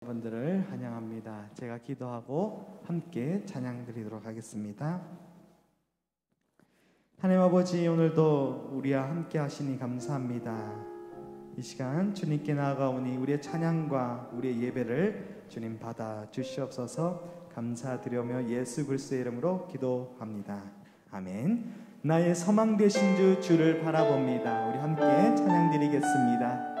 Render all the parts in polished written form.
여러분들을 환영합니다. 제가 기도하고 함께 찬양 드리도록 하겠습니다. 하나님 아버지, 오늘도 우리와 함께 하시니 감사합니다. 이 시간 주님께 나아가오니 우리의 찬양과 우리의 예배를 주님 받아 주시옵소서. 감사드리며 예수 그리스도의 이름으로 기도합니다. 아멘. 나의 소망 되신 주 주를 바라봅니다. 우리 함께 찬양 드리겠습니다.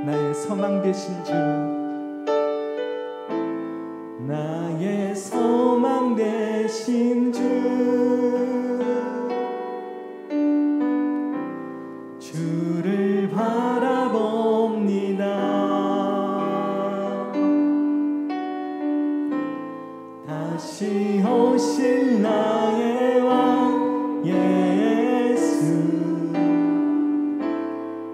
나의 소망 되신 주, 나의 소망 되신 주, 주를 바라봅니다. 다시 오실 나의 왕 예수,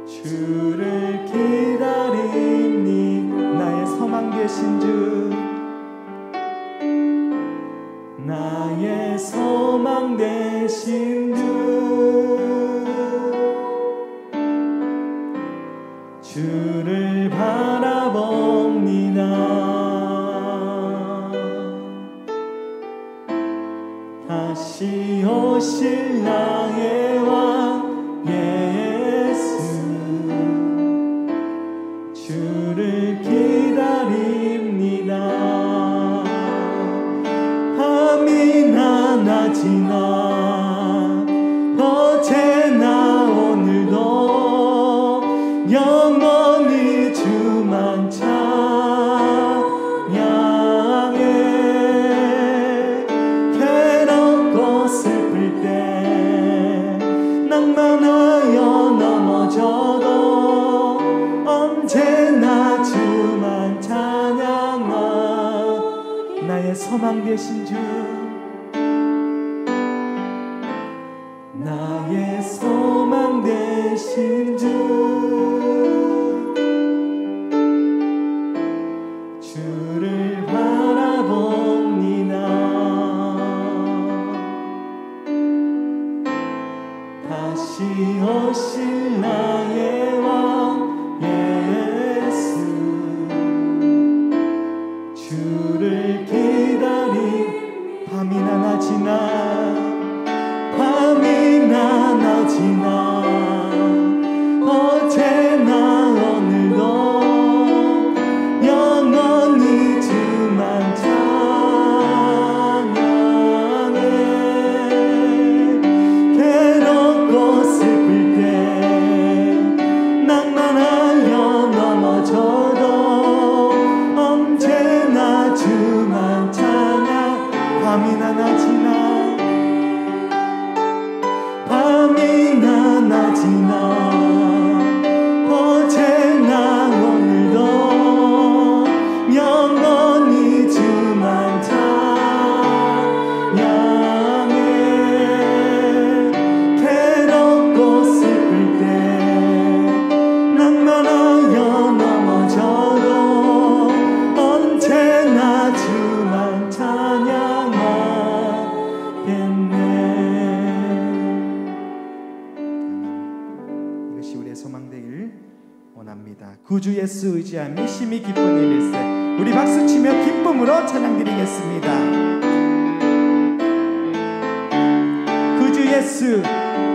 주를 기다리니. 나의 소망 되신 주, 나의 소망 되신 주, 주를 바라봅니다. 다시 오실 나의 왕 예수, 주를 기다립니다. 밤이나 낮이나 어제나 오늘도 영원히 주만 찬양해. 괴롭고 슬플 때 낭만하여 넘어져도 언제나 주만 찬양하. 나의 소망 되신 주, 나의 소망 되신 주, 주를 바라봅니다. 다시 오실 나의 왕 예수, 주를 기다리. 밤이나 낮이나 어제나 오늘도 영원히 주만 찬양해. 괴롭고 슬플 때 낭만하여 넘어져도 언제나 주만 찬양. 밤이나 낮이나 어제나 오늘도 영원히 주만 찬양해. 괴롭고 슬플 때 낭만하여 넘어져도 언제나 주만 찬양하겠네. 원합니다. 구주 예수 의지하며 심히 기쁜 일일세. 우리 박수치며 기쁨으로 찬양드리겠습니다. 구주 예수,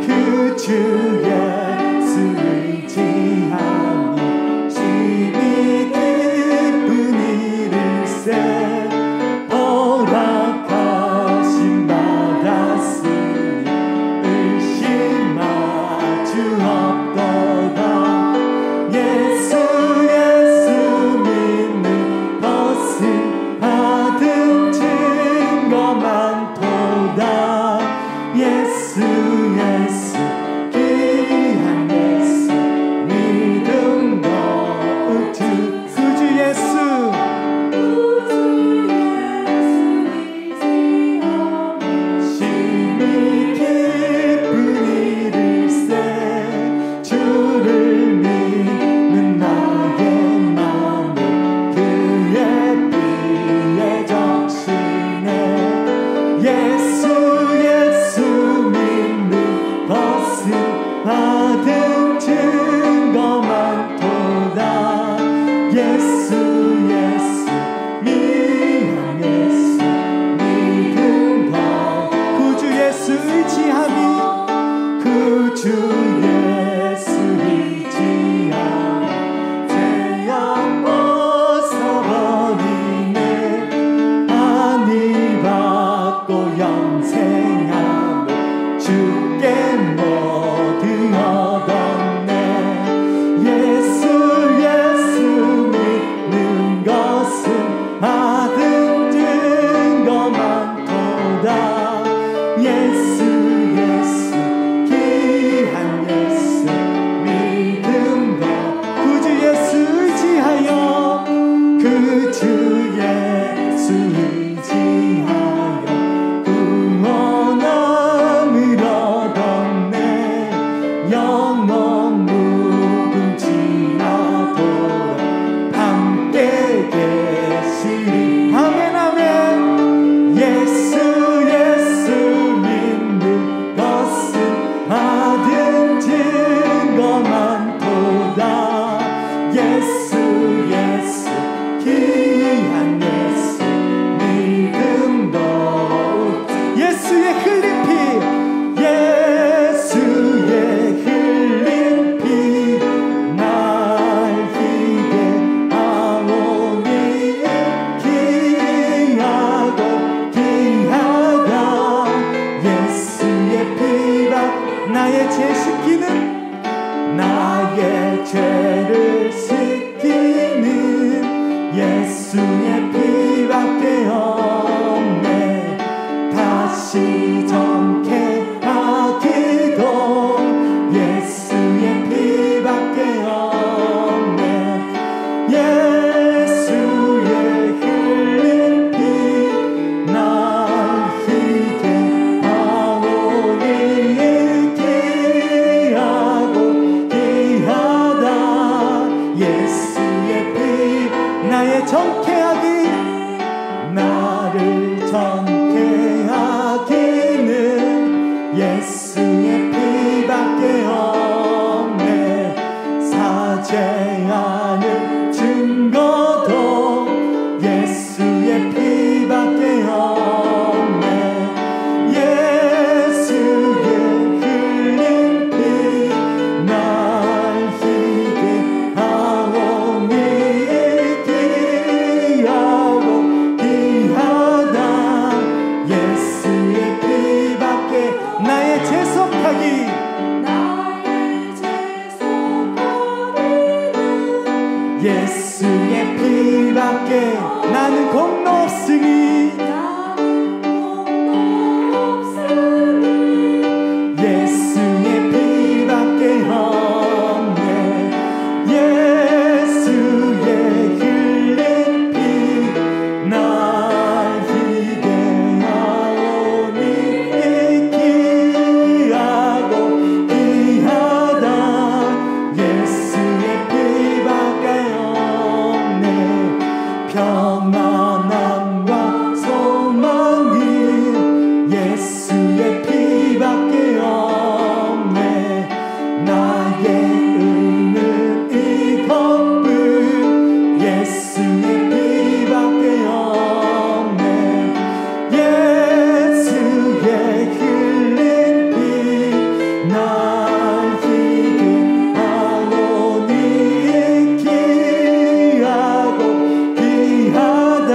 구주 예수 의지하며 심히 기쁜 일일세. 허락하심 받았으니 의심할 주 없도다. 예수 믿는 것은 받은 증거 많도다. 예수 귀한 예수 믿음 더욱 주. 구주 예수, 심히 기쁜 일일세. 주를 믿는 나의 마음을 그의 피에 적시네. 예수 믿는 구주 예수 의지하여 죄악 벗어버리네. 하늘 받고 영생하며 주께 모두 얻었네. 예수 믿는 것은 받은 증거 많도다. 예수 귀한 예수 믿음도 구주 예수 의지하여 구주 예수 의지하여 구원함을 얻었네. 영원 무궁지나도록 함께 계시리. 아멘 아멘. 예수 믿는 것은 받은 증거 많도다. 예수 귀한 예수 믿음도 예수의 흘린 피 예수의 흘린 피 날 희게 하오니 귀하고 귀하다. 예수의 피가 나의 죄 씻기는 나의 죄를 씻기는 예수의 피밖에 없네. 다시 정케 하기도 예수의 피밖에 없네. 예수의 흘린 피 날 희게 하오니 귀하고 귀하다. 예수의 피 나의 정케하기 나를 정케하기는 예수의 피밖에 없네. 사죄하는 증거도 예수의 피밖에 없네. 예수의 흘린 피 날 희게 하오니 귀하고 귀하다. 예수의 피밖에 나의 재속하기 예수의 피밖에 나는 공로 없으니 예수의 피밖에 없네. 예수의 흘린 피 날 희게 하오니 귀하고 귀하다. 예수의 피밖에 없네. 평안함과 소망이 예수의 피밖에 없네. 나의 의는 이것뿐 예수의 피밖에 없네. 예수의 흘린 피 날 희게 하오니 귀하고 귀하다.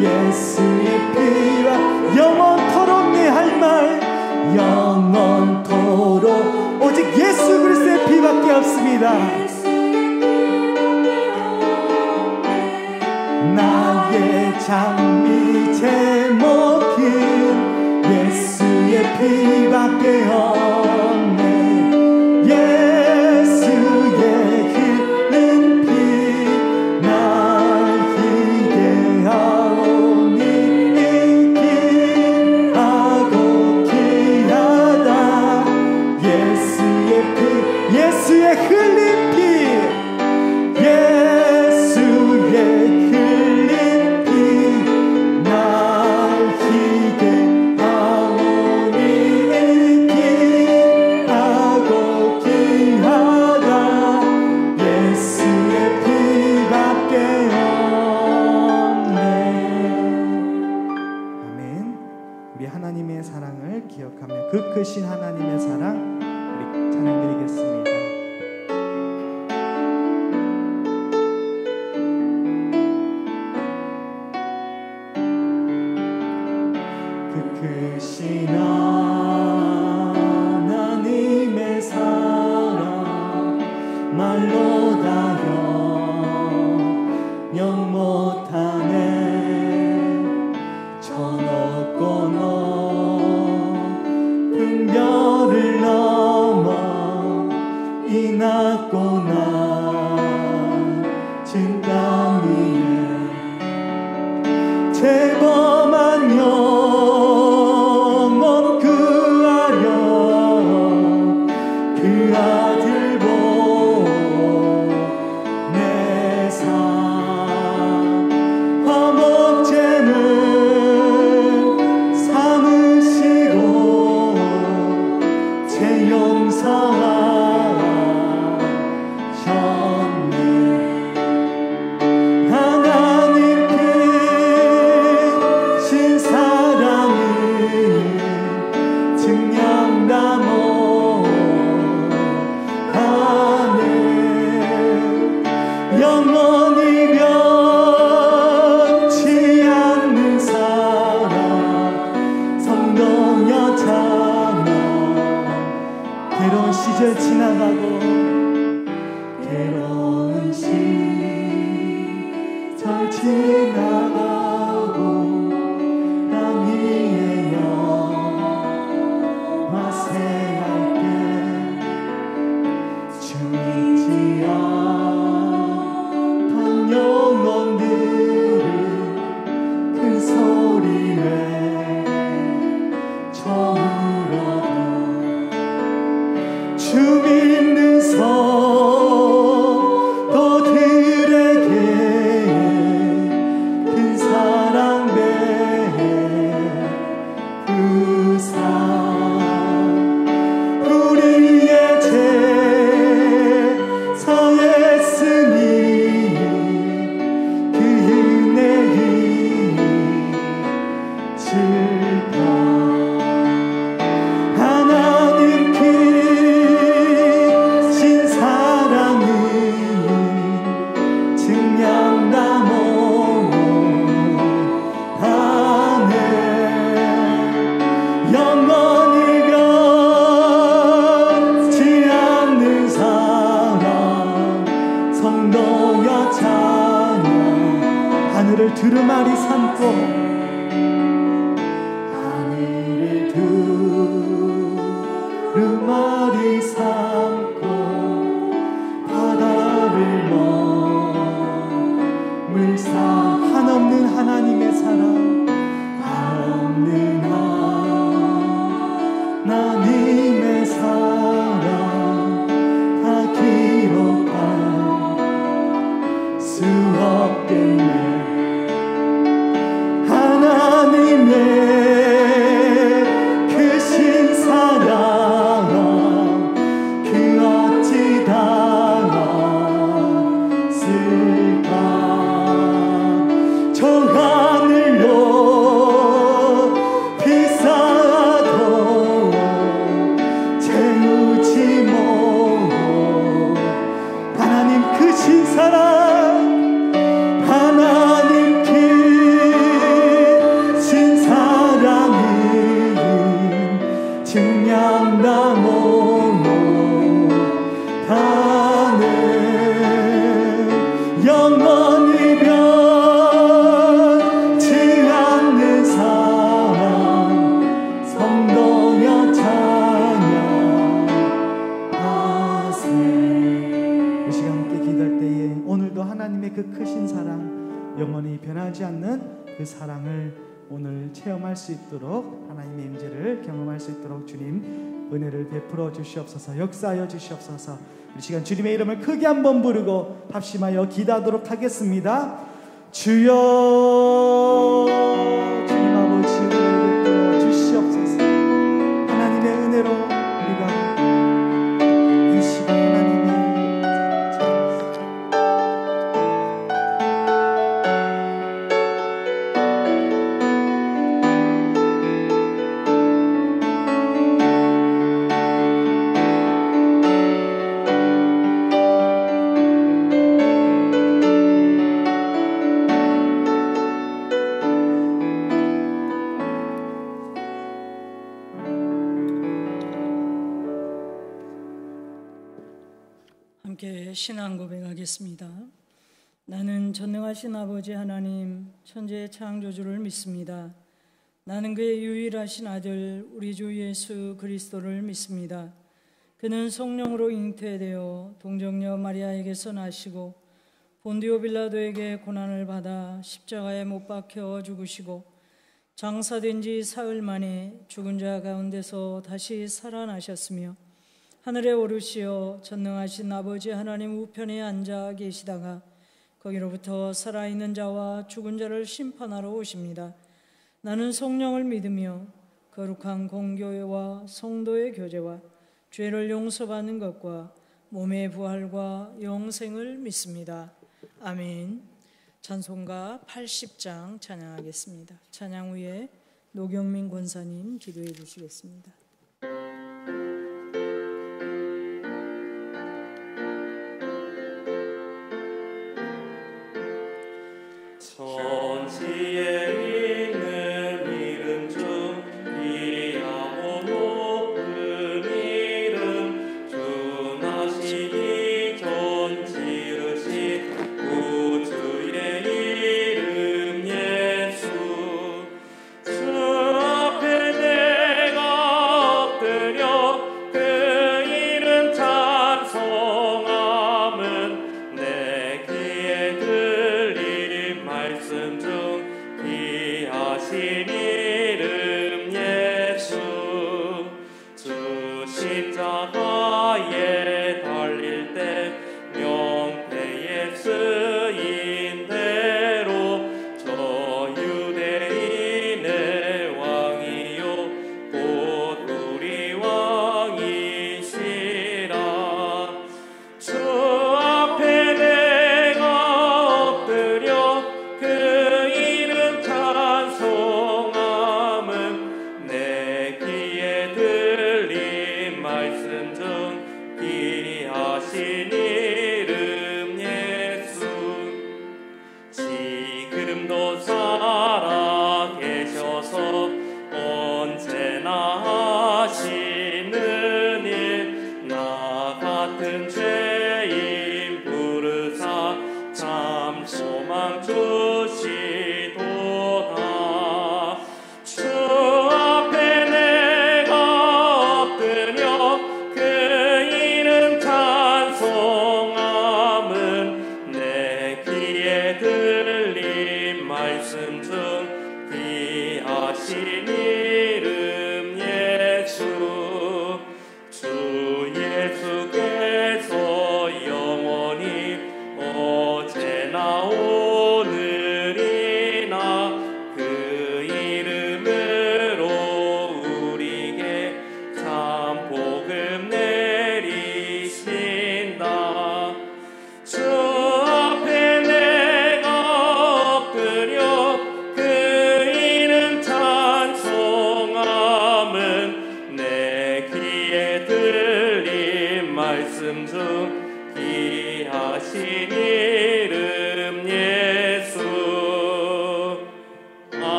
예수의 피와 영원토록 내 할 말 영원토록 오직 예수 그리스도의 피밖에 없습니다. 나의 장미 제목은 예수의 피밖에 없네. 예수의 흘린 피 날 희게 하오니 귀하고 귀하다. 예수의 피 예수의 흘린 피 예수의 흘린 피 날 희게 하오니 귀하고 귀하다. 예수의 피밖에 없네. 아멘. 우리 하나님의 사랑을 기억하며 그 크신 하나님의 사랑 찬양 드리겠습니다. 그 크신 하나님의 사랑 말로 다 영영 못하네. 저 높고 높은 별을 넘어 이 낮고 낮은 땅 위에 죄범한 영혼 구하려 그 아들 보내사 허목죄는 삼으시고 죄 용서하셨네. 하나님 크신 사랑을 증량다 못하네. 영원히 변치 않는 사랑 성도여 찬양. 괴로운 시절 지나가고 괴로운 시절 지나가고 땅 위에 영화 생할 때 주 잊지 않던 영혼들은 큰 소리 외쳐울어도 주 믿는 성도들에게 큰 사랑 베푸사 우리의 죄 사했으니 그 은혜이 질까. 하나님 크신 사랑은 증량다 못하네. 영원히 변치 않는 사랑 성도여 찬양. 하늘을 두루마리 삼고 하늘을 두루마리 삼고 바다를 넘을 사 한없는 하나님의 사랑 한없는 하나님의 사랑 다 기록할 수 없겠네. 하나님의 크신 사랑 그 어찌 담았을까. 저 하늘로 비싸도 채우지 못. 하나님 크신 사랑 하나님 크신 사랑은 증량다 못하네. 영원히 변치 않는 사랑 성도여 찬양하세. 이 시간 함께 기도할 때에 오늘도 하나님의 그 크신 사랑 영원히 변하지 않는 그 사랑을 오늘 체험할 수 있도록 하나님의 임재를 경험할 수 있도록 주님 은혜를 베풀어 주시옵소서. 역사하여 주시옵소서. 이 시간 주님의 이름을 크게 한번 부르고 합심하여 기도하도록 하겠습니다. 주여 주님 아버지 은혜를 베풀어 주시옵소서. 하나님의 은혜로 우리가 이 시간 하나님의 함께 신앙 고백하겠습니다. 나는 전능하신 아버지 하나님 천지의 창조주를 믿습니다. 나는 그의 유일하신 아들 우리 주 예수 그리스도를 믿습니다. 그는 성령으로 잉태되어 동정녀 마리아에게서 나시고 본디오 빌라도에게 고난을 받아 십자가에 못 박혀 죽으시고 장사된 지 사흘 만에 죽은 자 가운데서 다시 살아나셨으며 하늘에 오르시어 전능하신 아버지 하나님 우편에 앉아 계시다가 거기로부터 살아있는 자와 죽은 자를 심판하러 오십니다. 나는 성령을 믿으며 거룩한 공교회와 성도의 교제와 죄를 용서받는 것과 몸의 부활과 영생을 믿습니다. 아멘. 찬송가 80장 찬양하겠습니다. 찬양 후에 노경민 권사님 기도해 주시겠습니다.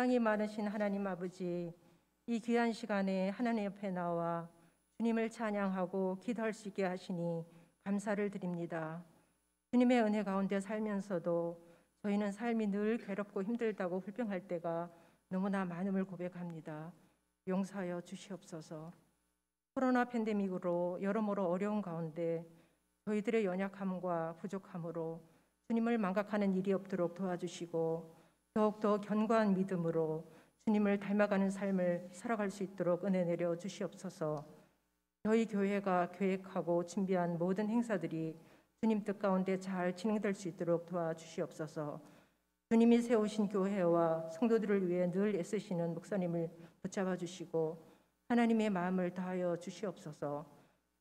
사랑이 많으신 하나님 아버지, 이 귀한 시간에 하나님 옆에 나와 주님을 찬양하고 기도할 수 있게 하시니 감사를 드립니다. 주님의 은혜 가운데 살면서도 저희는 삶이 늘 괴롭고 힘들다고 불평할 때가 너무나 많음을 고백합니다. 용서하여 주시옵소서. 코로나 팬데믹으로 여러모로 어려운 가운데 저희들의 연약함과 부족함으로 주님을 망각하는 일이 없도록 도와주시고 더욱더 견고한 믿음으로 주님을 닮아가는 삶을 살아갈 수 있도록 은혜 내려 주시옵소서. 저희 교회가 계획하고 준비한 모든 행사들이 주님 뜻 가운데 잘 진행될 수 있도록 도와주시옵소서. 주님이 세우신 교회와 성도들을 위해 늘 애쓰시는 목사님을 붙잡아 주시고 하나님의 마음을 다하여 주시옵소서.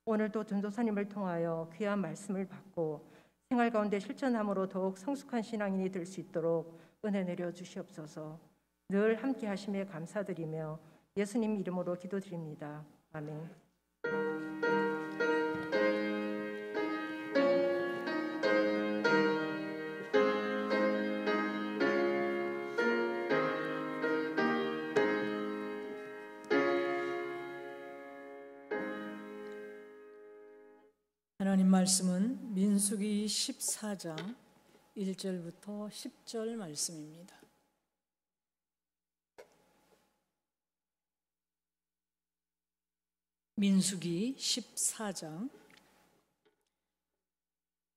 오늘도 전도사님을 통하여 귀한 말씀을 받고 생활 가운데 실천함으로 더욱 성숙한 신앙인이 될 수 있도록 은혜 내려 주시옵소서. 늘 함께 하심에 감사드리며 예수님 이름으로 기도드립니다. 아멘. 하나님 말씀은 민수기 14장 1절부터 10절 말씀입니다. 민수기 14장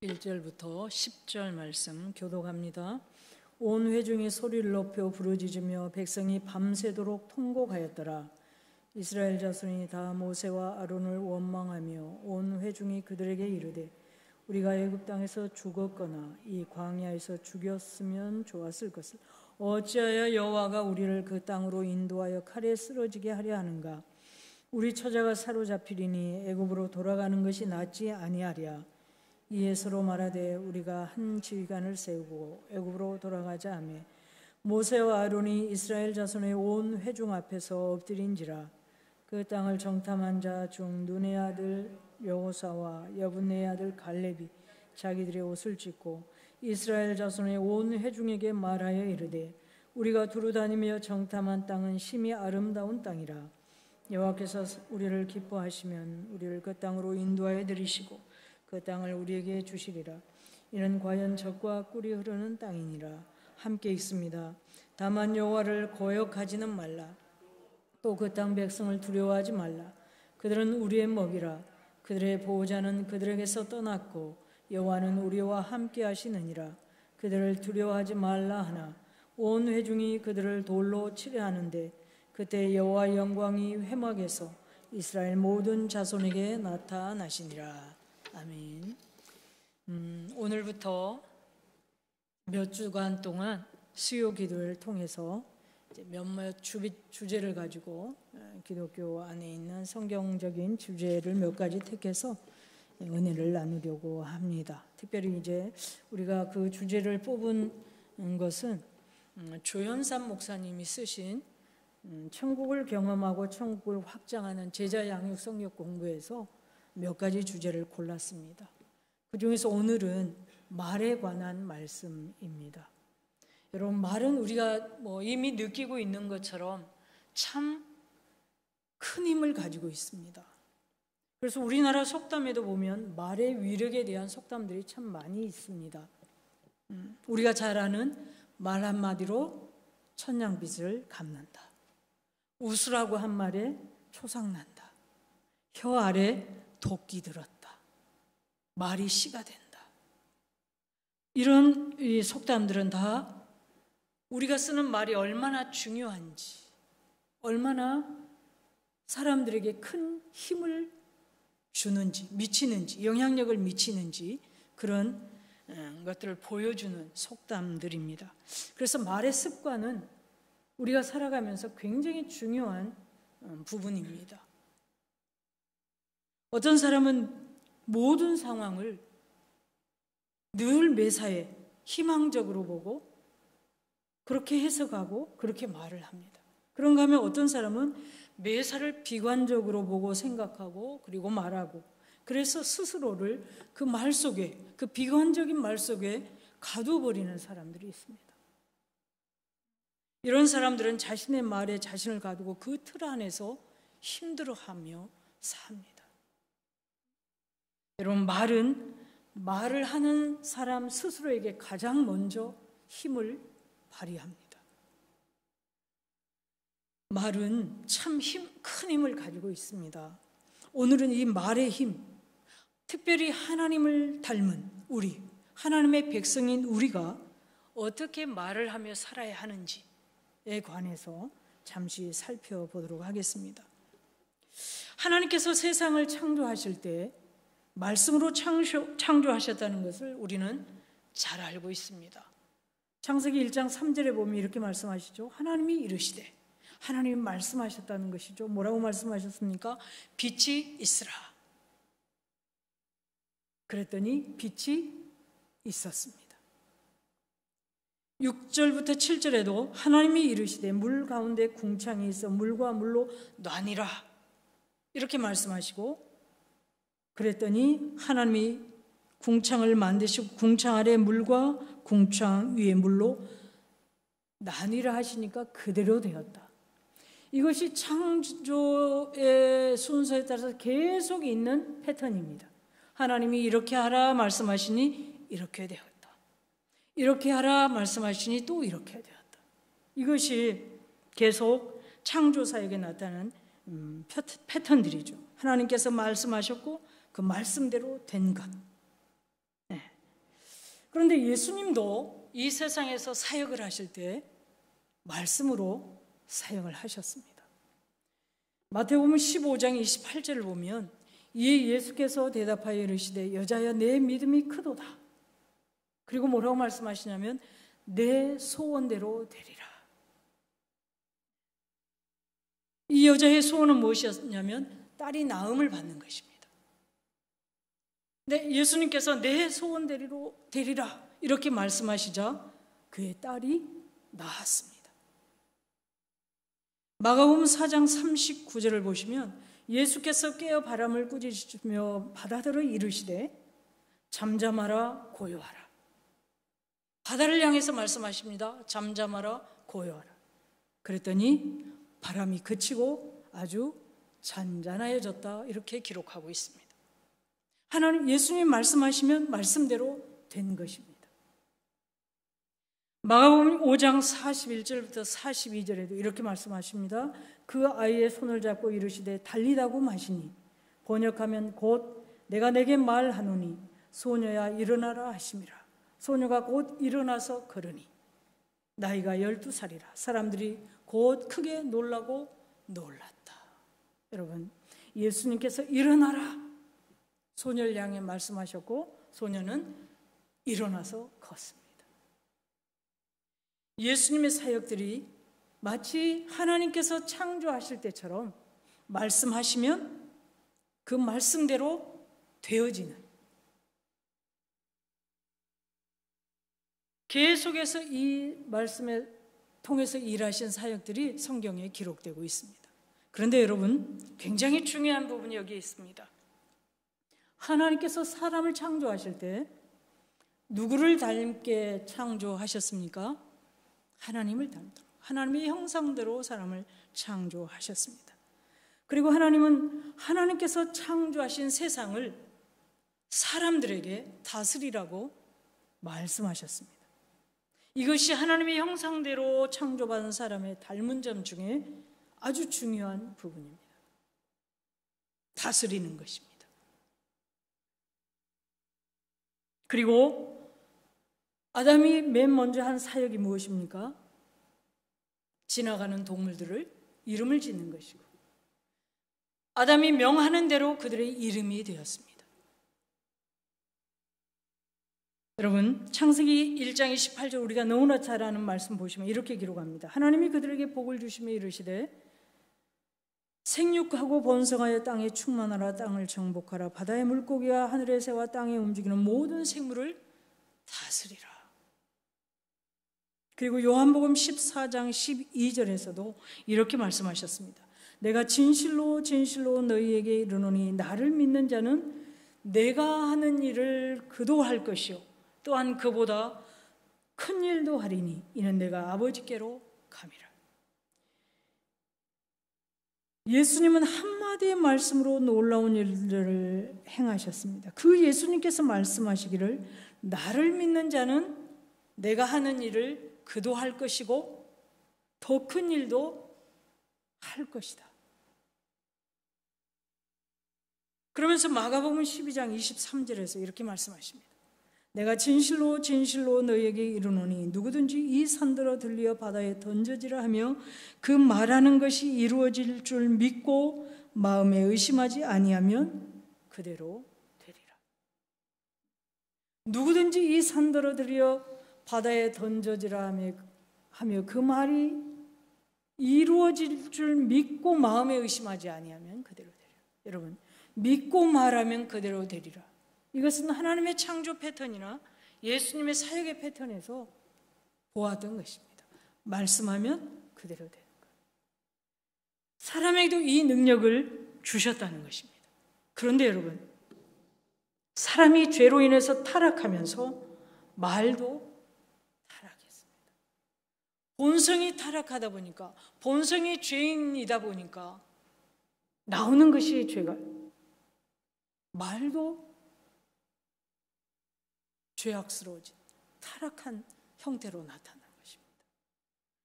1절부터 10절 말씀 교독합니다. 온 회중이 소리를 높여 부르짖으며 백성이 밤새도록 통곡하였더라. 이스라엘 자손이 다 모세와 아론을 원망하며 온 회중이 그들에게 이르되 우리가 애굽 땅에서 죽었거나 이 광야에서 죽였으면 좋았을 것을 어찌하여 여호와가 우리를 그 땅으로 인도하여 칼에 쓰러지게 하려 하는가? 우리 처자가 사로잡히리니 애굽으로 돌아가는 것이 낫지 아니하랴. 이에 서로 말하되 우리가 한 지휘관을 세우고 애굽으로 돌아가자 하며 모세와 아론이 이스라엘 자손의 온 회중 앞에서 엎드린지라. 그 땅을 정탐한 자 중 눈의 아들 여호사와 여분의 아들 갈렙이 자기들의 옷을 찢고 이스라엘 자손의 온 회중에게 말하여 이르되 우리가 두루 다니며 정탐한 땅은 심히 아름다운 땅이라. 여호와께서 우리를 기뻐하시면 우리를 그 땅으로 인도하여 들이시고 그 땅을 우리에게 주시리라. 이는 과연 젖과 꿀이 흐르는 땅이니라. 함께 있습니다. 다만 여호와를 거역하지는 말라. 또 그 땅 백성을 두려워하지 말라. 그들은 우리의 먹이라. 그들의 보호자는 그들에게서 떠났고 여호와는 우리와 함께 하시느니라. 그들을 두려워하지 말라 하나 온 회중이 그들을 돌로 치려 하는데 그때 여호와의 영광이 회막에서 이스라엘 모든 자손에게 나타나시니라. 아멘. 오늘부터 몇 주간 동안 수요 기도를 통해서 몇몇 주제를 가지고 기독교 안에 있는 성경적인 주제를 몇 가지 택해서 은혜를 나누려고 합니다. 특별히 이제 우리가 그 주제를 뽑은 것은 조현삼 목사님이 쓰신 천국을 경험하고 천국을 확장하는 제자 양육 성역 공부에서 몇 가지 주제를 골랐습니다. 그 중에서 오늘은 말에 관한 말씀입니다. 여러분, 말은 우리가 이미 느끼고 있는 것처럼 참 큰 힘을 가지고 있습니다. 그래서 우리나라 속담에도 보면 말의 위력에 대한 속담들이 참 많이 있습니다. 우리가 잘 아는 말 한마디로 천냥빚을 갚는다. 웃으라고 한 말에 초상난다. 혀 아래 도끼 들었다. 말이 씨가 된다. 이런 이 속담들은 다 우리가 쓰는 말이 얼마나 중요한지, 얼마나 사람들에게 큰 힘을 주는지, 미치는지, 영향력을 미치는지 그런 것들을 보여주는 속담들입니다. 그래서 말의 습관은 우리가 살아가면서 굉장히 중요한 부분입니다. 어떤 사람은 모든 상황을 늘 매사에 희망적으로 보고 그렇게 해석하고 그렇게 말을 합니다. 그런가 하면 어떤 사람은 매사를 비관적으로 보고 생각하고 그리고 말하고 그래서 스스로를 그 말 속에, 그 비관적인 말 속에 가둬버리는 사람들이 있습니다. 이런 사람들은 자신의 말에 자신을 가두고 그 틀 안에서 힘들어하며 삽니다. 여러분, 말을 하는 사람 스스로에게 가장 먼저 힘을 발휘합니다. 말은 참 큰 힘을 가지고 있습니다. 오늘은 이 말의 힘, 특별히 하나님을 닮은 우리, 하나님의 백성인 우리가 어떻게 말을 하며 살아야 하는지에 관해서 잠시 살펴보도록 하겠습니다. 하나님께서 세상을 창조하실 때 말씀으로 창조하셨다는 것을 우리는 잘 알고 있습니다. 창세기 1장 3절에 보면 이렇게 말씀하시죠. 하나님이 이르시되, 하나님이 말씀하셨다는 것이죠. 뭐라고 말씀하셨습니까? 빛이 있으라. 그랬더니 빛이 있었습니다. 6절부터 7절에도 하나님이 이르시되 물 가운데 궁창이 있어 물과 물로 나뉘라. 이렇게 말씀하시고 그랬더니 하나님이 궁창을 만드시고 궁창 아래 물과 궁창 위에 물로 나뉘라 하시니까 그대로 되었다. 이것이 창조의 순서에 따라서 계속 있는 패턴입니다. 하나님이 이렇게 하라 말씀하시니 이렇게 되었다. 이렇게 하라 말씀하시니 또 이렇게 되었다. 이것이 계속 창조사역에 나타나는 패턴들이죠. 하나님께서 말씀하셨고 그 말씀대로 된 것. 네. 그런데 예수님도 이 세상에서 사역을 하실 때 말씀으로 사역을 하셨습니다. 마태복음 15장 28절을 보면 이에 예수께서 대답하여 이르시되 여자여 내 믿음이 크도다. 그리고 뭐라고 말씀하시냐면 내 소원대로 되리라. 이 여자의 소원은 무엇이었냐면 딸이 나음을 받는 것입니다. 근데 예수님께서 내 소원대로 되리라 이렇게 말씀하시자 그의 딸이 나았습니다. 마가복음 4장 39절을 보시면 예수께서 깨어 바람을 꾸짖으며 바다들을 이르시되 잠잠하라 고요하라. 바다를 향해서 말씀하십니다. 잠잠하라 고요하라. 그랬더니 바람이 그치고 아주 잔잔하여졌다 이렇게 기록하고 있습니다. 하나님 예수님 말씀하시면 말씀대로 된 것입니다. 마가복음 5장 41절부터 42절에도 이렇게 말씀하십니다. 그 아이의 손을 잡고 이르시되 달리다고 마시니 번역하면 곧 내가 내게 말하노니 소녀야 일어나라 하심이라. 소녀가 곧 일어나서 걸으니 나이가 12살이라. 사람들이 곧 크게 놀라고 놀랐다. 여러분 예수님께서 일어나라 소녀를 향해 말씀하셨고 소녀는 일어나서 걷습니다. 예수님의 사역들이 마치 하나님께서 창조하실 때처럼 말씀하시면 그 말씀대로 되어지는 계속해서 이 말씀에 통해서 일하신 사역들이 성경에 기록되고 있습니다. 그런데 여러분 굉장히 중요한 부분이 여기에 있습니다. 하나님께서 사람을 창조하실 때 누구를 닮게 창조하셨습니까? 하나님을 닮도록 하나님의 형상대로 사람을 창조하셨습니다. 그리고 하나님은 하나님께서 창조하신 세상을 사람들에게 다스리라고 말씀하셨습니다. 이것이 하나님의 형상대로 창조받은 사람의 닮은 점 중에 아주 중요한 부분입니다. 다스리는 것입니다. 그리고 아담이 맨 먼저 한 사역이 무엇입니까? 지나가는 동물들을 이름을 짓는 것이고 아담이 명하는 대로 그들의 이름이 되었습니다. 여러분 창세기 1장 28절 우리가 너무나 잘 아는 말씀 보시면 이렇게 기록합니다. 하나님이 그들에게 복을 주시며 이르시되 생육하고 번성하여 땅에 충만하라. 땅을 정복하라. 바다의 물고기와 하늘의 새와 땅에 움직이는 모든 생물을 다스리라. 그리고 요한복음 14장 12절에서도 이렇게 말씀하셨습니다. 내가 진실로 진실로 너희에게 이르노니 나를 믿는 자는 내가 하는 일을 그도 할 것이요 또한 그보다 큰 일도 하리니 이는 내가 아버지께로 감이라. 예수님은 한마디의 말씀으로 놀라운 일들을 행하셨습니다. 그 예수님께서 말씀하시기를 나를 믿는 자는 내가 하는 일을 그도 할 것이고 더 큰 일도 할 것이다. 그러면서 마가복음 12장 23절에서 이렇게 말씀하십니다. 내가 진실로 진실로 너희에게 이르노니 누구든지 이 산더러 들리어 바다에 던져지라 하며 그 말하는 것이 이루어질 줄 믿고 마음에 의심하지 아니하면 그대로 되리라. 누구든지 이 산더러 들리어 바다에 던져지라 하며 그 말이 이루어질 줄 믿고 마음에 의심하지 아니하면 그대로 되리라. 여러분 믿고 말하면 그대로 되리라. 이것은 하나님의 창조 패턴이나 예수님의 사역의 패턴에서 보았던 것입니다. 말씀하면 그대로 되는 것. 사람에게도 이 능력을 주셨다는 것입니다. 그런데 여러분 사람이 죄로 인해서 타락하면서 말도 타락했습니다. 본성이 타락하다 보니까 본성이 죄인이다 보니까 나오는 것이 죄가 말도 죄악스러워진 타락한 형태로 나타난 것입니다.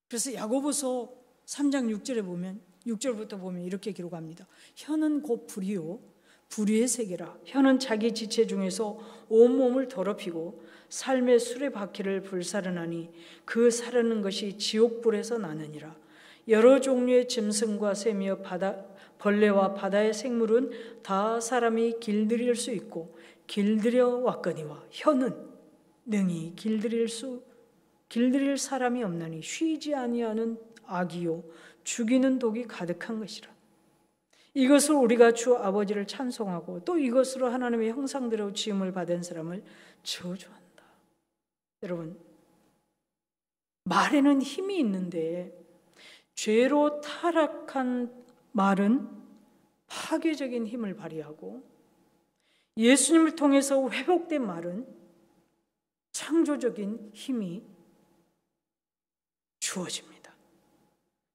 그래서 야고보서 3장 6절에 보면 6절부터 보면 이렇게 기록합니다. 혀는 곧 불이요 불의의 세계라. 혀는 자기 지체 중에서 온몸을 더럽히고 삶의 수레바퀴를 불사르나니 그 사르는 것이 지옥불에서 나느니라. 여러 종류의 짐승과 새며 벌레와 바다의 생물은 다 사람이 길들일 수 있고 길들여 왔거니와 혀는 능히 길들일 사람이 없나니 쉬지 아니하는 악이요 죽이는 독이 가득한 것이라. 이것을 우리가 주 아버지를 찬송하고 또 이것으로 하나님의 형상대로 지음을 받은 사람을 저주한다. 여러분, 말에는 힘이 있는데 죄로 타락한 말은 파괴적인 힘을 발휘하고 예수님을 통해서 회복된 말은 창조적인 힘이 주어집니다.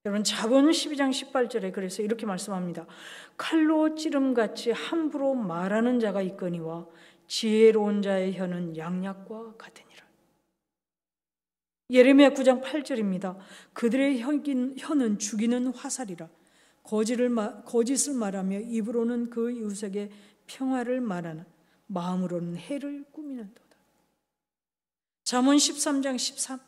여러분, 잠언 12장 18절에 그래서 이렇게 말씀합니다. 칼로 찌름같이 함부로 말하는 자가 있거니와 지혜로운 자의 혀는 양약과 같으니라. 예레미야 9장 8절입니다. 그들의 혀는 죽이는 화살이라. 거짓을 말하며 입으로는 그 이웃에게 평화를 말하나 마음으로는 해를 꾸미는도다. 잠언 13장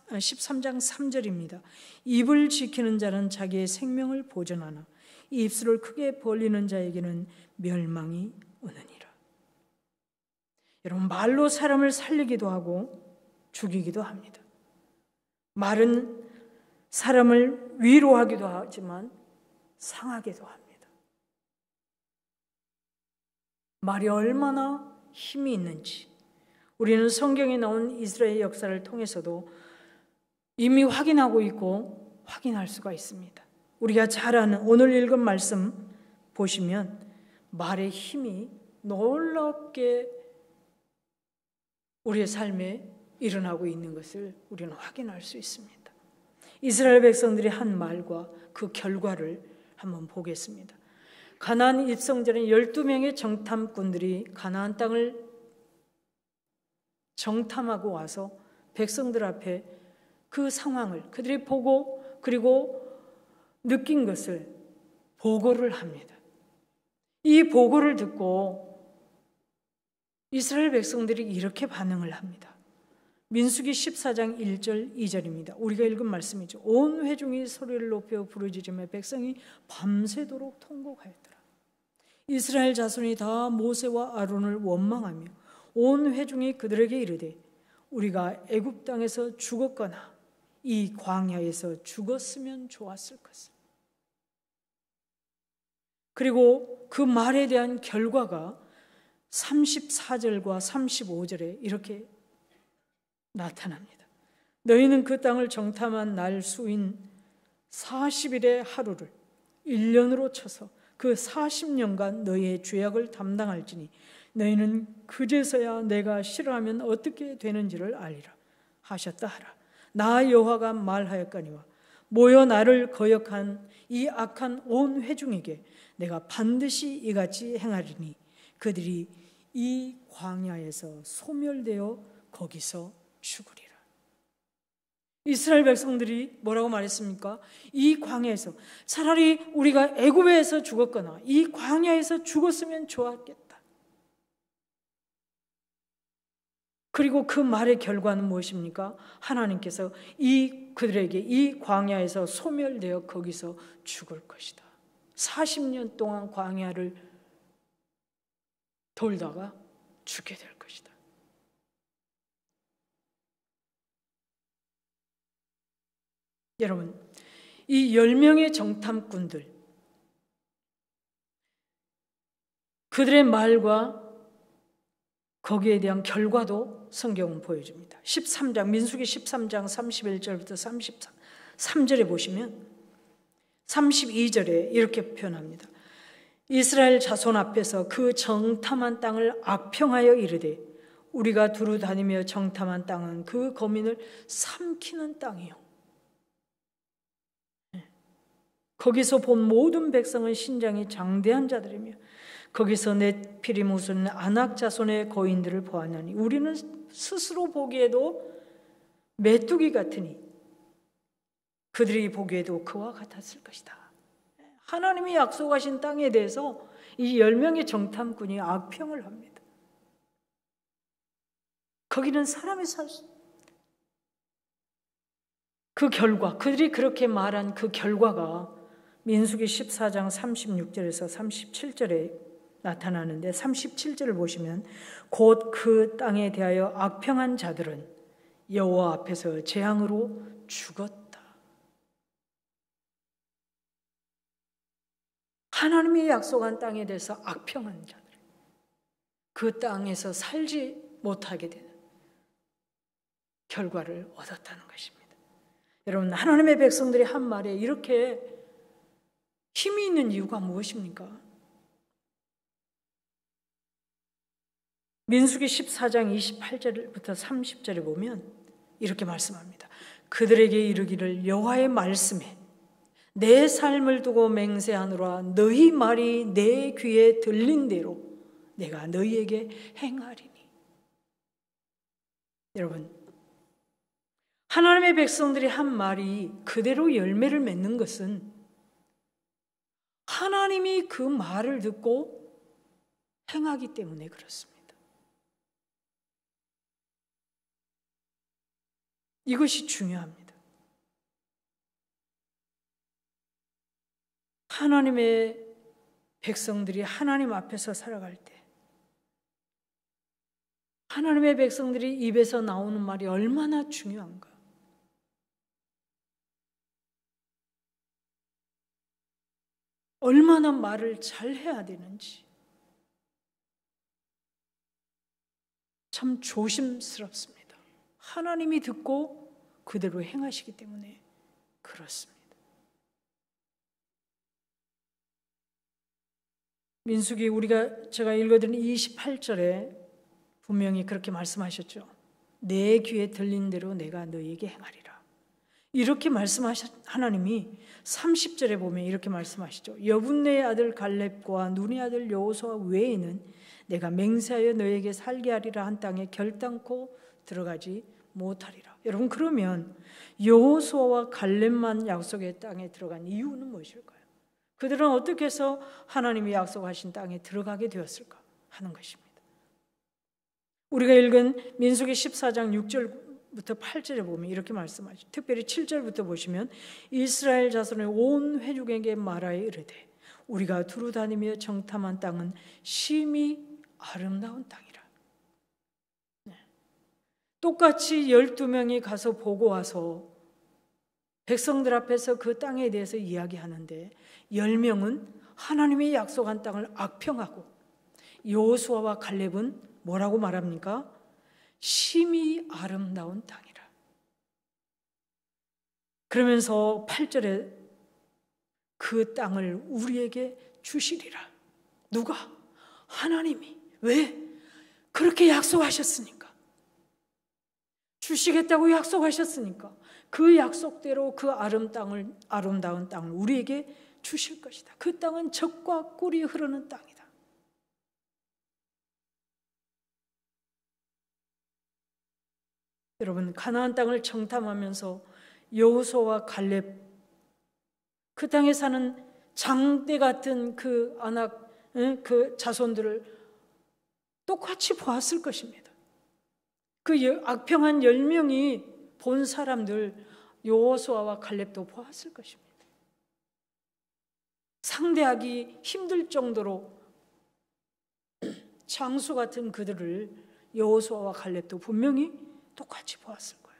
3절입니다. 입을 지키는 자는 자기의 생명을 보존하나 입술을 크게 벌리는 자에게는 멸망이 오느니라. 여러분, 말로 사람을 살리기도 하고 죽이기도 합니다. 말은 사람을 위로하기도 하지만 상하기도 합니다. 말이 얼마나 힘이 있는지 우리는 성경에 나온 이스라엘 역사를 통해서도 이미 확인하고 있고 확인할 수가 있습니다. 우리가 잘 아는 오늘 읽은 말씀 보시면 말의 힘이 놀랍게 우리의 삶에 일어나고 있는 것을 우리는 확인할 수 있습니다. 이스라엘 백성들이 한 말과 그 결과를 한번 보겠습니다. 가나안 입성 전에 12명의 정탐꾼들이 가나안 땅을 정탐하고 와서 백성들 앞에 그 상황을 그들이 보고 그리고 느낀 것을 보고를 합니다. 이 보고를 듣고 이스라엘 백성들이 이렇게 반응을 합니다. 민수기 14장 1절 2절입니다. 우리가 읽은 말씀이죠. 온 회중이 소리를 높여 부르짖으며 백성이 밤새도록 통곡하였더라. 이스라엘 자손이 다 모세와 아론을 원망하며 온 회중이 그들에게 이르되 우리가 애굽 땅에서 죽었거나 이 광야에서 죽었으면 좋았을 것을. 그리고 그 말에 대한 결과가 34절과 35절에 이렇게 나타납니다. 너희는 그 땅을 정탐한 날 수인 40일의 하루를 1년으로 쳐서 그 40년간 너희의 죄악을 담당할지니 너희는 그제서야 내가 싫어하면 어떻게 되는지를 알리라 하셨다 하라. 나 여호와가 말하였거니와 모여 나를 거역한 이 악한 온 회중에게 내가 반드시 이같이 행하리니 그들이 이 광야에서 소멸되어 거기서 죽으리라. 이스라엘 백성들이 뭐라고 말했습니까? 이 광야에서 차라리 우리가 애굽에서 죽었거나 이 광야에서 죽었으면 좋았겠다. 그리고 그 말의 결과는 무엇입니까? 하나님께서 그들에게 이 광야에서 소멸되어 거기서 죽을 것이다. 40년 동안 광야를 돌다가 죽게 될 것이다. 여러분, 이 10명의 정탐꾼들, 그들의 말과 거기에 대한 결과도 성경은 보여줍니다. 13장, 민수기 13장 31절부터 33절에 보시면 32절에 이렇게 표현합니다. 이스라엘 자손 앞에서 그 정탐한 땅을 악평하여 이르되 우리가 두루 다니며 정탐한 땅은 그 거민을 삼키는 땅이요. 거기서 본 모든 백성은 신장이 장대한 자들이며 거기서 넷피림 웃은 아낙 자손의 거인들을 보았나니 우리는 스스로 보기에도 메뚜기 같으니 그들이 보기에도 그와 같았을 것이다. 하나님이 약속하신 땅에 대해서 이 10명의 정탐꾼이 악평을 합니다. 거기는 사람이 살 수, 그 결과, 그들이 그렇게 말한 그 결과가 민수기 14장 36절에서 37절에 나타나는데 37절을 보시면 곧 그 땅에 대하여 악평한 자들은 여호와 앞에서 재앙으로 죽었다. 하나님이 약속한 땅에 대해서 악평한 자들, 그 땅에서 살지 못하게 되는 결과를 얻었다는 것입니다. 여러분, 하나님의 백성들이 한 말에 이렇게 힘이 있는 이유가 무엇입니까? 민수기 14장 28절부터 30절에 보면 이렇게 말씀합니다. 그들에게 이르기를 여호와의 말씀에 내 삶을 두고 맹세하노라. 너희 말이 내 귀에 들린 대로 내가 너희에게 행하리니. 여러분, 하나님의 백성들이 한 말이 그대로 열매를 맺는 것은 하나님이 그 말을 듣고 행하기 때문에 그렇습니다. 이것이 중요합니다. 하나님의 백성들이 하나님 앞에서 살아갈 때 하나님의 백성들이 입에서 나오는 말이 얼마나 중요한가. 얼마나 말을 잘 해야 되는지 참 조심스럽습니다. 하나님이 듣고 그대로 행하시기 때문에 그렇습니다. 민수기 제가 읽어드린 28절에 분명히 그렇게 말씀하셨죠. 내 귀에 들린 대로 내가 너희에게 행하리라. 이렇게 말씀하신 하나님이 30절에 보면 이렇게 말씀하시죠. 여분네의 아들 갈렙과 눈의 아들 여호수아 외에는 내가 맹세하여 너희에게 살게 하리라 한 땅에 결단코 들어가지 못하리라. 여러분, 그러면 여호수아와 갈렙만 약속의 땅에 들어간 이유는 무엇일까요? 그들은 어떻게 해서 하나님이 약속하신 땅에 들어가게 되었을까 하는 것입니다. 우리가 읽은 민수기 14장 6절부터 8절에 보면 이렇게 말씀하죠. 특별히 7절부터 보시면 이스라엘 자손의 온 회중에게 말하여 이르되 우리가 두루 다니며 정탐한 땅은 심히 아름다운 땅이라. 똑같이 12명이 가서 보고 와서 백성들 앞에서 그 땅에 대해서 이야기하는데 10명은 하나님이 약속한 땅을 악평하고 여호수아와 갈렙은 뭐라고 말합니까? 심히 아름다운 땅이라. 그러면서 8절에 그 땅을 우리에게 주시리라. 누가? 하나님이. 왜? 그렇게 약속하셨으니까. 주시겠다고 약속하셨으니까 그 약속대로 그 아름다운 땅을 우리에게 주실 것이다. 그 땅은 젖과 꿀이 흐르는 땅이다. 여러분, 가나안 땅을 정탐하면서 여호수아와 갈렙, 그 땅에 사는 장대 같은 그 아낙, 그 자손들을 똑같이 보았을 것입니다. 그 악평한 10명이 본 사람들 여호수아와 갈렙도 보았을 것입니다. 상대하기 힘들 정도로 장수 같은 그들을 여호수아와 갈렙도 분명히 똑같이 보았을 거예요.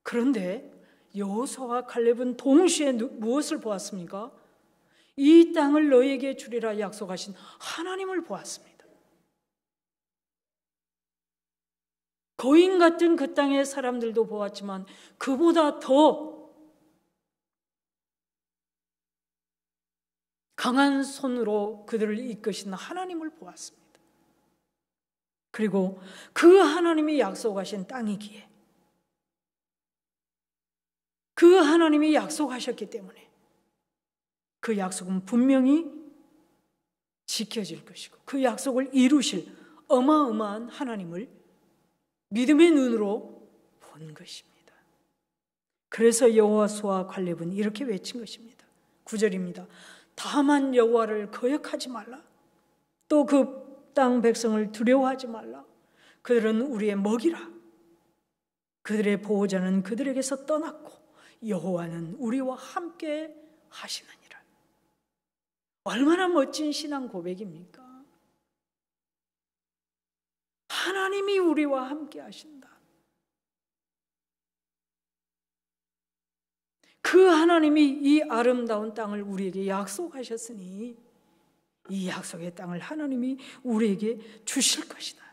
그런데 여호수아와 갈렙은 동시에 무엇을 보았습니까? 이 땅을 너희에게 주리라 약속하신 하나님을 보았습니다. 거인 같은 그 땅의 사람들도 보았지만 그보다 더 강한 손으로 그들을 이끄신 하나님을 보았습니다. 그리고 그 하나님이 약속하신 땅이기에 그 하나님이 약속하셨기 때문에 그 약속은 분명히 지켜질 것이고 그 약속을 이루실 어마어마한 하나님을 믿음의 눈으로 본 것입니다. 그래서 여호수아와 갈렙은 이렇게 외친 것입니다. 9절입니다. 다만 여호와를 거역하지 말라. 또 그 땅 백성을 두려워하지 말라. 그들은 우리의 먹이라. 그들의 보호자는 그들에게서 떠났고 여호와는 우리와 함께 하시느니라. 얼마나 멋진 신앙 고백입니까? 하나님이 우리와 함께 하신다. 그 하나님이 이 아름다운 땅을 우리에게 약속하셨으니 이 약속의 땅을 하나님이 우리에게 주실 것이다.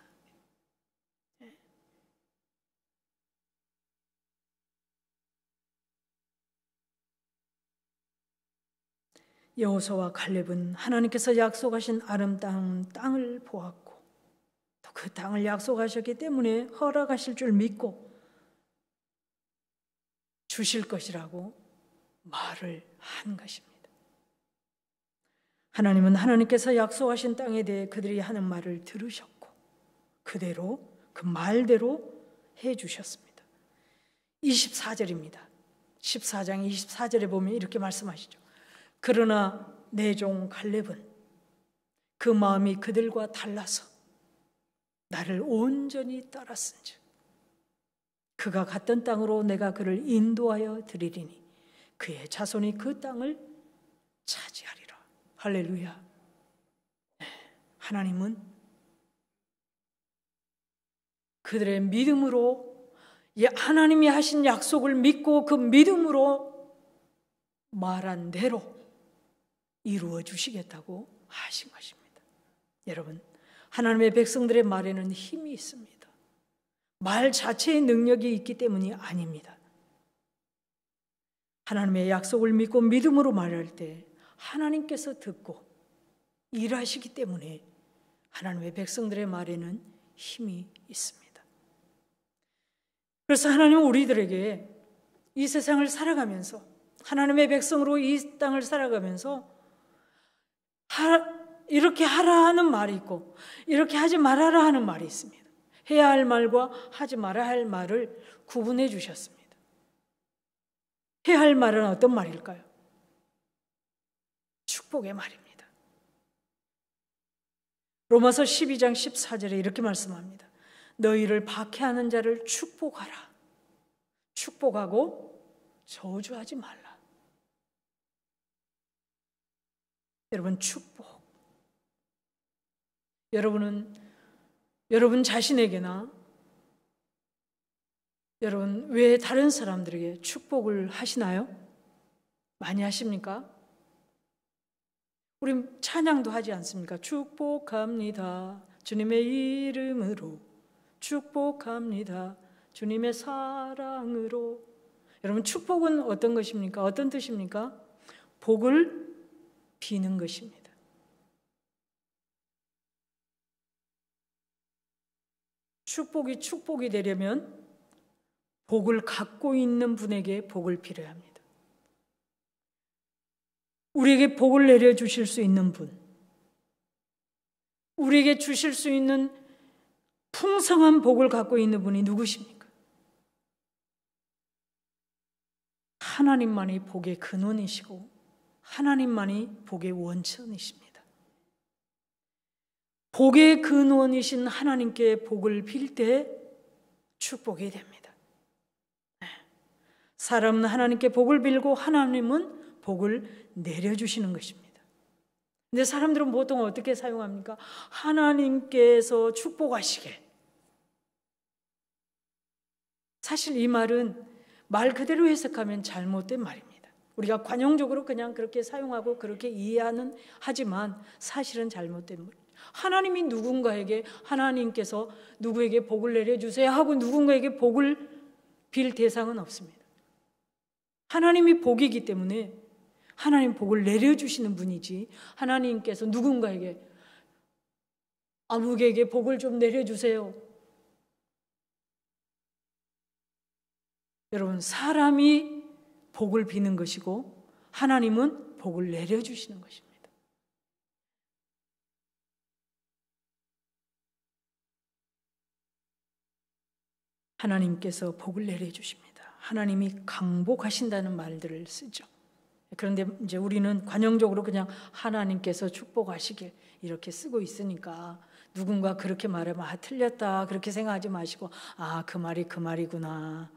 여호수아와 갈렙은 하나님께서 약속하신 아름다운 땅을 보았고 또 그 땅을 약속하셨기 때문에 허락하실 줄 믿고 주실 것이라고 말을 한 것입니다. 하나님은 하나님께서 약속하신 땅에 대해 그들이 하는 말을 들으셨고 그대로 그 말대로 해주셨습니다. 24절입니다. 14장 24절에 보면 이렇게 말씀하시죠. 그러나 내 종 갈렙은 그 마음이 그들과 달라서 나를 온전히 따랐은즉 그가 갔던 땅으로 내가 그를 인도하여 드리리니 그의 자손이 그 땅을 차지하리라. 할렐루야. 하나님은 그들의 믿음으로 하나님이 하신 약속을 믿고 그 믿음으로 말한 대로 이루어 주시겠다고 하신 것입니다. 여러분, 하나님의 백성들의 말에는 힘이 있습니다. 말 자체의 능력이 있기 때문이 아닙니다. 하나님의 약속을 믿고 믿음으로 말할 때 하나님께서 듣고 일하시기 때문에 하나님의 백성들의 말에는 힘이 있습니다. 그래서 하나님은 우리들에게 이 세상을 살아가면서 하나님의 백성으로 이 땅을 살아가면서 이렇게 하라 하는 말이 있고 이렇게 하지 말아라 하는 말이 있습니다. 해야 할 말과 하지 말아야 할 말을 구분해 주셨습니다. 해야 할 말은 어떤 말일까요? 축복의 말입니다. 로마서 12장 14절에 이렇게 말씀합니다. 너희를 박해하는 자를 축복하라. 축복하고 저주하지 말라. 여러분, 축복. 여러분 자신에게나 여러분 왜 다른 사람들에게 축복을 하시나요? 많이 하십니까? 우리 찬양도 하지 않습니까? 축복합니다. 주님의 이름으로 축복합니다. 주님의 사랑으로. 여러분, 축복은 어떤 것입니까? 어떤 뜻입니까? 복을 비는 것입니다. 축복이 되려면 복을 갖고 있는 분에게 복을 빌어야 합니다. 우리에게 복을 내려주실 수 있는 분, 우리에게 주실 수 있는 풍성한 복을 갖고 있는 분이 누구십니까? 하나님만이 복의 근원이시고 하나님만이 복의 원천이십니다. 복의 근원이신 하나님께 복을 빌 때 축복이 됩니다. 사람은 하나님께 복을 빌고 하나님은 복을 내려주시는 것입니다. 근데 사람들은 보통 어떻게 사용합니까? 하나님께서 축복하시게. 사실 이 말은 말 그대로 해석하면 잘못된 말입니다. 우리가 관용적으로 그냥 그렇게 사용하고 그렇게 이해하는 하지만 사실은 잘못된 말. 하나님이 누군가에게 하나님께서 누구에게 복을 내려주세요 하고 누군가에게 복을 빌 대상은 없습니다. 하나님이 복이기 때문에 하나님 복을 내려주시는 분이지 하나님께서 누군가에게 아무개에게 복을 좀 내려주세요. 여러분, 사람이 복을 비는 것이고 하나님은 복을 내려주시는 것입니다. 하나님께서 복을 내려주십니다. 하나님이 강복하신다는 말들을 쓰죠. 그런데 이제 우리는 관용적으로 그냥 하나님께서 축복하시길 이렇게 쓰고 있으니까 누군가 그렇게 말하면 틀렸다 그렇게 생각하지 마시고 그 말이 그 말이구나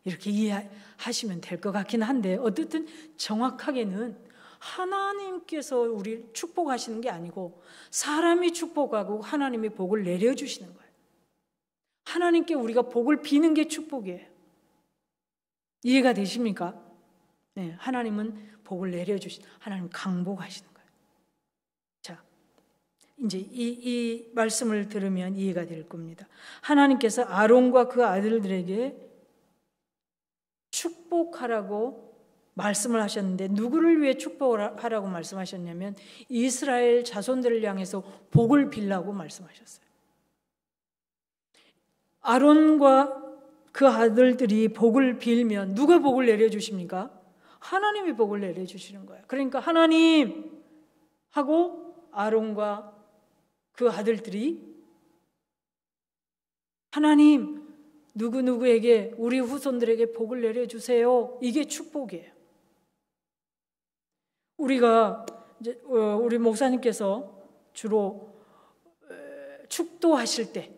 이렇게 이해하시면 될 것 같긴 한데, 어쨌든 정확하게는 하나님께서 우리 축복하시는 게 아니고 사람이 축복하고 하나님이 복을 내려주시는 거예요. 하나님께 우리가 복을 비는 게 축복이에요. 이해가 되십니까? 네, 하나님은 복을 내려주신, 하나님 강복하시는 거예요. 자, 이제 이 말씀을 들으면 이해가 될 겁니다. 하나님께서 아론과 그 아들들에게 축복하라고 말씀을 하셨는데, 누구를 위해 축복을 하라고 말씀하셨냐면 이스라엘 자손들을 향해서 복을 빌라고 말씀하셨어요. 아론과 그 아들들이 복을 빌면 누가 복을 내려주십니까? 하나님이 복을 내려주시는 거예요. 그러니까 하나님 하고 아론과 그 아들들이 하나님 누구누구에게, 우리 후손들에게 복을 내려주세요. 이게 축복이에요. 우리가 이제 우리 목사님께서 주로 축도하실 때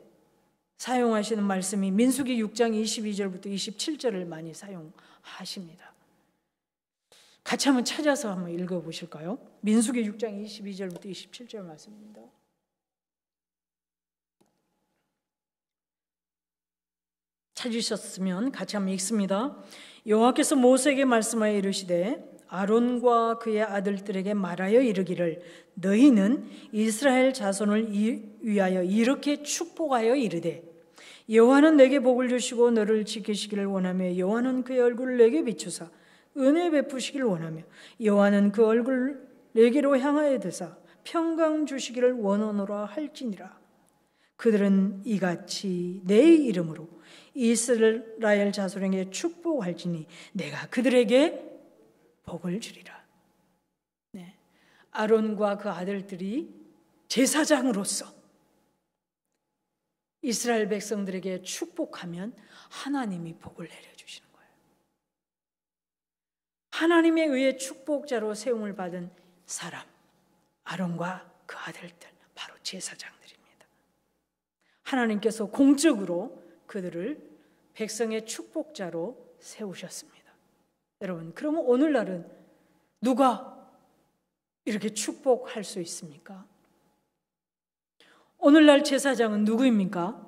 사용하시는 말씀이 민수기 6장 22절부터 27절을 많이 사용하십니다. 같이 한번 찾아서 한번 읽어보실까요? 민수기 6장 22절부터 27절 말씀입니다. 찾으셨으면 같이 한번 읽습니다. 여호와께서 모세에게 말씀하여 이르시되 아론과 그의 아들들에게 말하여 이르기를 너희는 이스라엘 자손을 위하여 이렇게 축복하여 이르되 여호와는 내게 복을 주시고 너를 지키시기를 원하며 여호와는 그의 얼굴을 내게 비추사 은혜 베푸시기를 원하며 여호와는 그 얼굴을 내게로 향하여 드사 평강 주시기를 원하노라 할지니라. 그들은 이같이 내 이름으로 이스라엘 자손에게 축복할지니 내가 그들에게 복을 주리라. 네. 아론과 그 아들들이 제사장으로서 이스라엘 백성들에게 축복하면 하나님이 복을 내려주시는 거예요. 하나님에 의해 축복자로 세움을 받은 사람, 아론과 그 아들들, 바로 제사장들입니다. 하나님께서 공적으로 그들을 백성의 축복자로 세우셨습니다. 여러분, 그러면 오늘날은 누가 이렇게 축복할 수 있습니까? 오늘날 제사장은 누구입니까?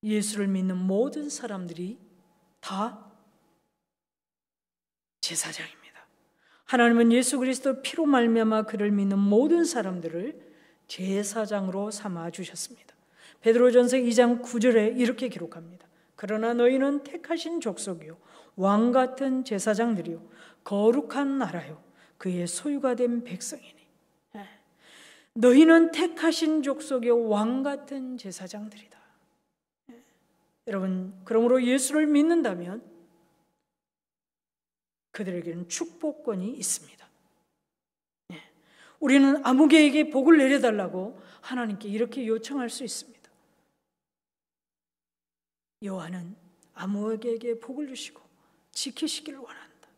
예수를 믿는 모든 사람들이 다 제사장입니다. 하나님은 예수 그리스도 피로 말미암아 그를 믿는 모든 사람들을 제사장으로 삼아 주셨습니다. 베드로전서 2장 9절에 이렇게 기록합니다. 그러나 너희는 택하신 족속이요 왕 같은 제사장들이요 거룩한 나라요 그의 소유가 된 백성이니. 너희는 택하신 족속이요 왕 같은 제사장들이다. 여러분, 그러므로 예수를 믿는다면 그들에게는 축복권이 있습니다. 우리는 아무개에게 복을 내려달라고 하나님께 이렇게 요청할 수 있습니다. 여호와는 아무개에게 복을 주시고 지키시기를 원한다.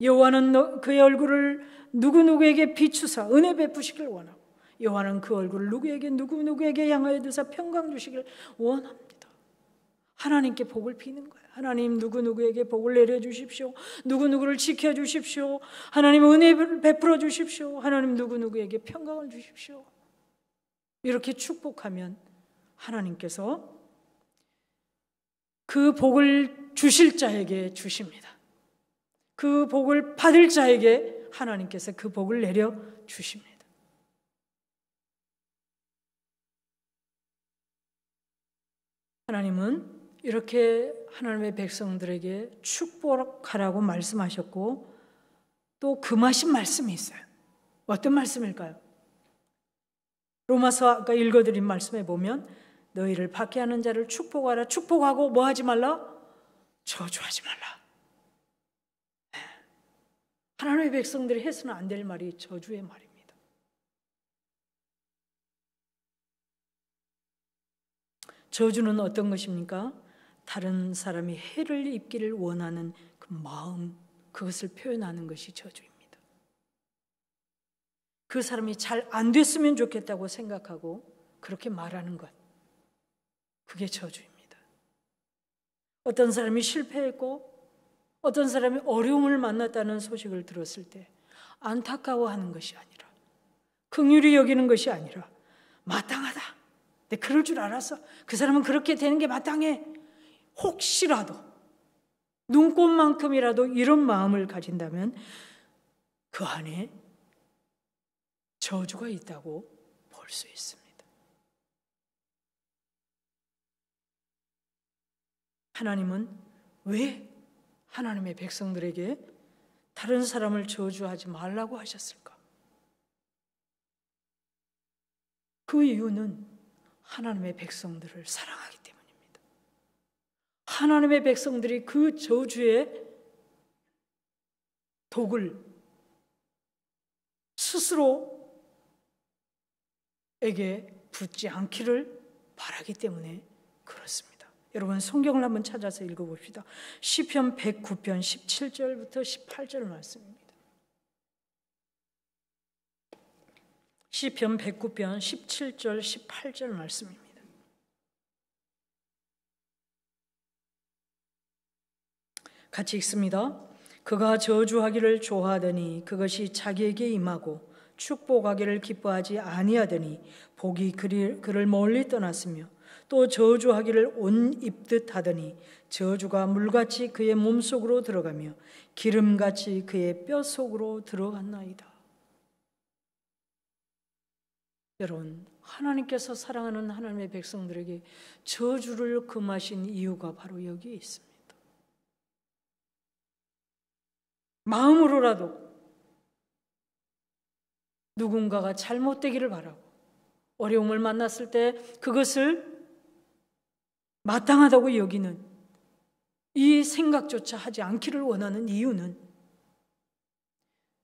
여호와는 그의 얼굴을 누구누구에게 비추사 은혜 베푸시기를 원하고 여호와는 그 얼굴을 누구에게 향하여 드사 평강 주시기를 원합니다. 하나님께 복을 비는 거예요. 하나님 누구누구에게 복을 내려주십시오. 누구누구를 지켜주십시오. 하나님 은혜를 베풀어 주십시오. 하나님 누구누구에게 평강을 주십시오. 이렇게 축복하면 하나님께서 그 복을 주실 자에게 주십니다. 그 복을 받을 자에게 하나님께서 그 복을 내려 주십니다. 하나님은 이렇게 하나님의 백성들에게 축복하라고 말씀하셨고 또 금하신 말씀이 있어요. 어떤 말씀일까요? 로마서 아까 읽어드린 말씀에 보면 너희를 박해하는 자를 축복하라. 축복하고 뭐 하지 말라? 저주하지 말라. 하나님의 백성들이 해서는 안 될 말이 저주의 말입니다. 저주는 어떤 것입니까? 다른 사람이 해를 입기를 원하는 그 마음, 그것을 표현하는 것이 저주입니다. 그 사람이 잘 안 됐으면 좋겠다고 생각하고 그렇게 말하는 것, 그게 저주입니다. 어떤 사람이 실패했고 어떤 사람이 어려움을 만났다는 소식을 들었을 때 안타까워하는 것이 아니라, 긍휼히 여기는 것이 아니라, 마땅하다, 내가 그럴 줄 알았어, 그 사람은 그렇게 되는 게 마땅해, 혹시라도 눈꽃만큼이라도 이런 마음을 가진다면 그 안에 저주가 있다고 볼 수 있습니다. 하나님은 왜 하나님의 백성들에게 다른 사람을 저주하지 말라고 하셨을까? 그 이유는 하나님의 백성들을 사랑하기 때문입니다. 하나님의 백성들이 그 저주의 독을 스스로에게 붙지 않기를 바라기 때문에 그렇습니다. 여러분 성경을 한번 찾아서 읽어봅시다. 시편 109편 17절부터 18절 말씀입니다. 시편 109편 17절 18절 말씀입니다. 같이 읽습니다. 그가 저주하기를 좋아하더니 그것이 자기에게 임하고 축복하기를 기뻐하지 아니하더니 복이 그를 멀리 떠났으며 또 저주하기를 옷 입듯 하더니 저주가 물같이 그의 몸속으로 들어가며 기름같이 그의 뼈속으로 들어갔나이다. 여러분, 하나님께서 사랑하는 하나님의 백성들에게 저주를 금하신 이유가 바로 여기에 있습니다. 마음으로라도 누군가가 잘못되기를 바라고 어려움을 만났을 때 그것을 마땅하다고 여기는 이 생각조차 하지 않기를 원하는 이유는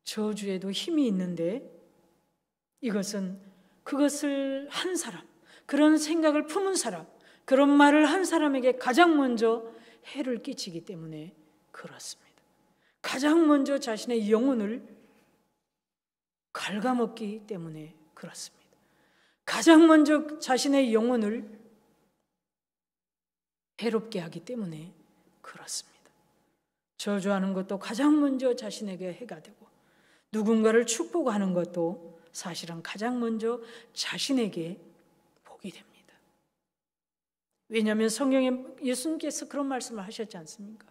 저주에도 힘이 있는데 이것은 그것을 한 사람, 그런 생각을 품은 사람, 그런 말을 한 사람에게 가장 먼저 해를 끼치기 때문에 그렇습니다. 가장 먼저 자신의 영혼을 갉아먹기 때문에 그렇습니다. 가장 먼저 자신의 영혼을 해롭게 하기 때문에 그렇습니다. 저주하는 것도 가장 먼저 자신에게 해가 되고 누군가를 축복하는 것도 사실은 가장 먼저 자신에게 복이 됩니다. 왜냐하면 성경에 예수님께서 그런 말씀을 하셨지 않습니까?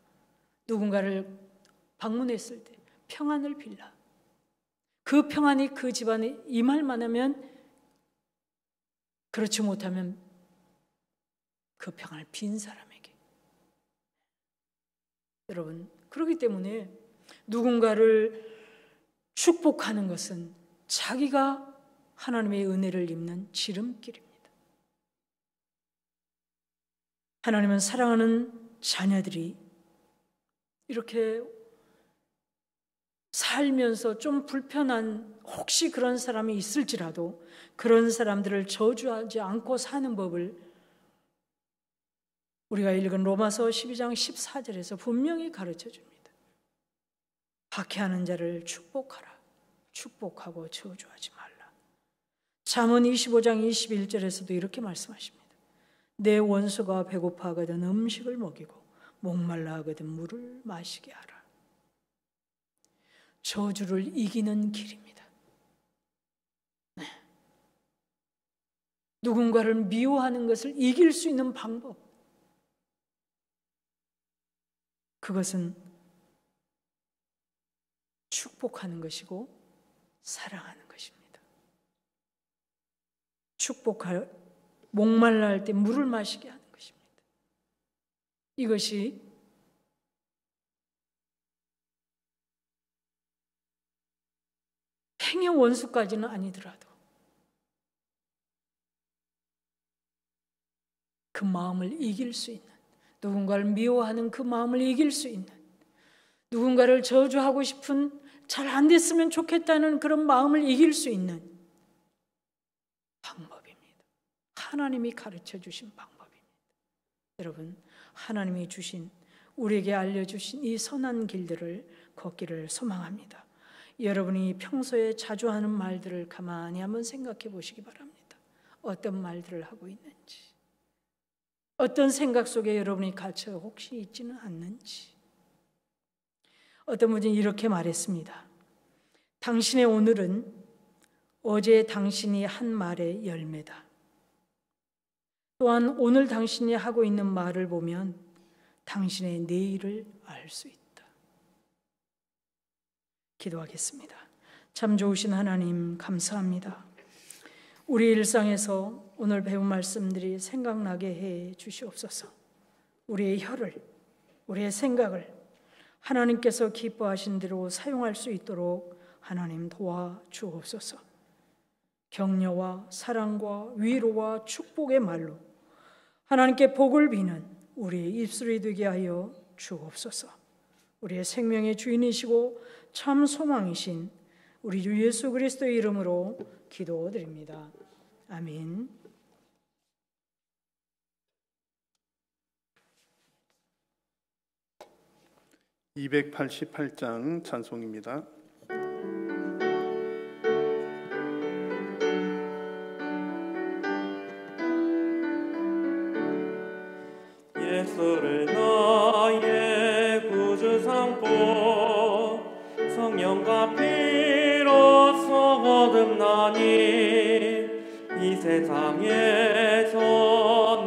누군가를 방문했을 때 평안을 빌라. 그 평안이 그 집안에 임할 만하면, 그렇지 못하면 그 평안을 빈 사람에게. 여러분, 그렇기 때문에 누군가를 축복하는 것은 자기가 하나님의 은혜를 입는 지름길입니다. 하나님은 사랑하는 자녀들이 이렇게 살면서 좀 불편한 혹시 그런 사람이 있을지라도 그런 사람들을 저주하지 않고 사는 법을 우리가 읽은 로마서 12장 14절에서 분명히 가르쳐 줍니다. 박해하는 자를 축복하라. 축복하고 저주하지 말라. 잠언 25장 21절에서도 이렇게 말씀하십니다. 내 원수가 배고파하거든 음식을 먹이고 목말라 하거든 물을 마시게 하라. 저주를 이기는 길입니다. 네. 누군가를 미워하는 것을 이길 수 있는 방법, 그것은 축복하는 것이고 사랑하는 것입니다. 축복할, 목말라 할 때 물을 마시게 하는 것입니다. 이것이 행여 원수까지는 아니더라도 그 마음을 이길 수 있는, 누군가를 미워하는 그 마음을 이길 수 있는, 누군가를 저주하고 싶은, 잘 안 됐으면 좋겠다는 그런 마음을 이길 수 있는 방법입니다. 하나님이 가르쳐 주신 방법입니다. 여러분, 하나님이 주신, 우리에게 알려주신 이 선한 길들을 걷기를 소망합니다. 여러분이 평소에 자주 하는 말들을 가만히 한번 생각해 보시기 바랍니다. 어떤 말들을 하고 있는지, 어떤 생각 속에 여러분이 갇혀 혹시 있지는 않는지. 어떤 분이 이렇게 말했습니다. 당신의 오늘은 어제 당신이 한 말의 열매다. 또한 오늘 당신이 하고 있는 말을 보면 당신의 내일을 알 수 있다. 기도하겠습니다. 참 좋으신 하나님, 감사합니다. 우리 일상에서 오늘 배운 말씀들이 생각나게 해 주시옵소서. 우리의 혀를, 우리의 생각을 하나님께서 기뻐하신 대로 사용할 수 있도록 하나님 도와주옵소서. 격려와 사랑과 위로와 축복의 말로 하나님께 복을 비는 우리의 입술이 되게 하여 주옵소서. 우리의 생명의 주인이시고 참 소망이신 우리 주 예수 그리스도의 이름으로 기도드립니다. 아멘. (288장) 찬송입니다. 예수를 나의 구주 삼고 성령과 피로써 거듭나니 이 세상에서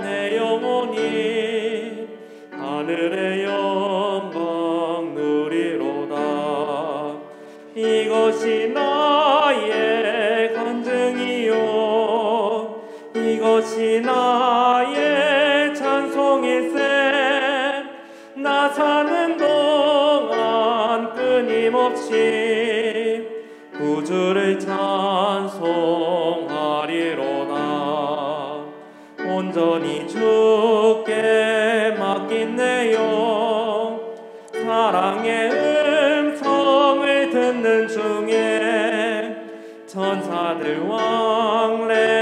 내 영혼이 하늘의 영광 누리로다. 이것이 나의 간증이요 이것이 나의 찬송일세. 나 사는 동안 끊임없이 구주를 찬송하리로다. 온전히 주께 맡긴 내 영 사랑의 음성을 듣는 중에 천사들 왕래하는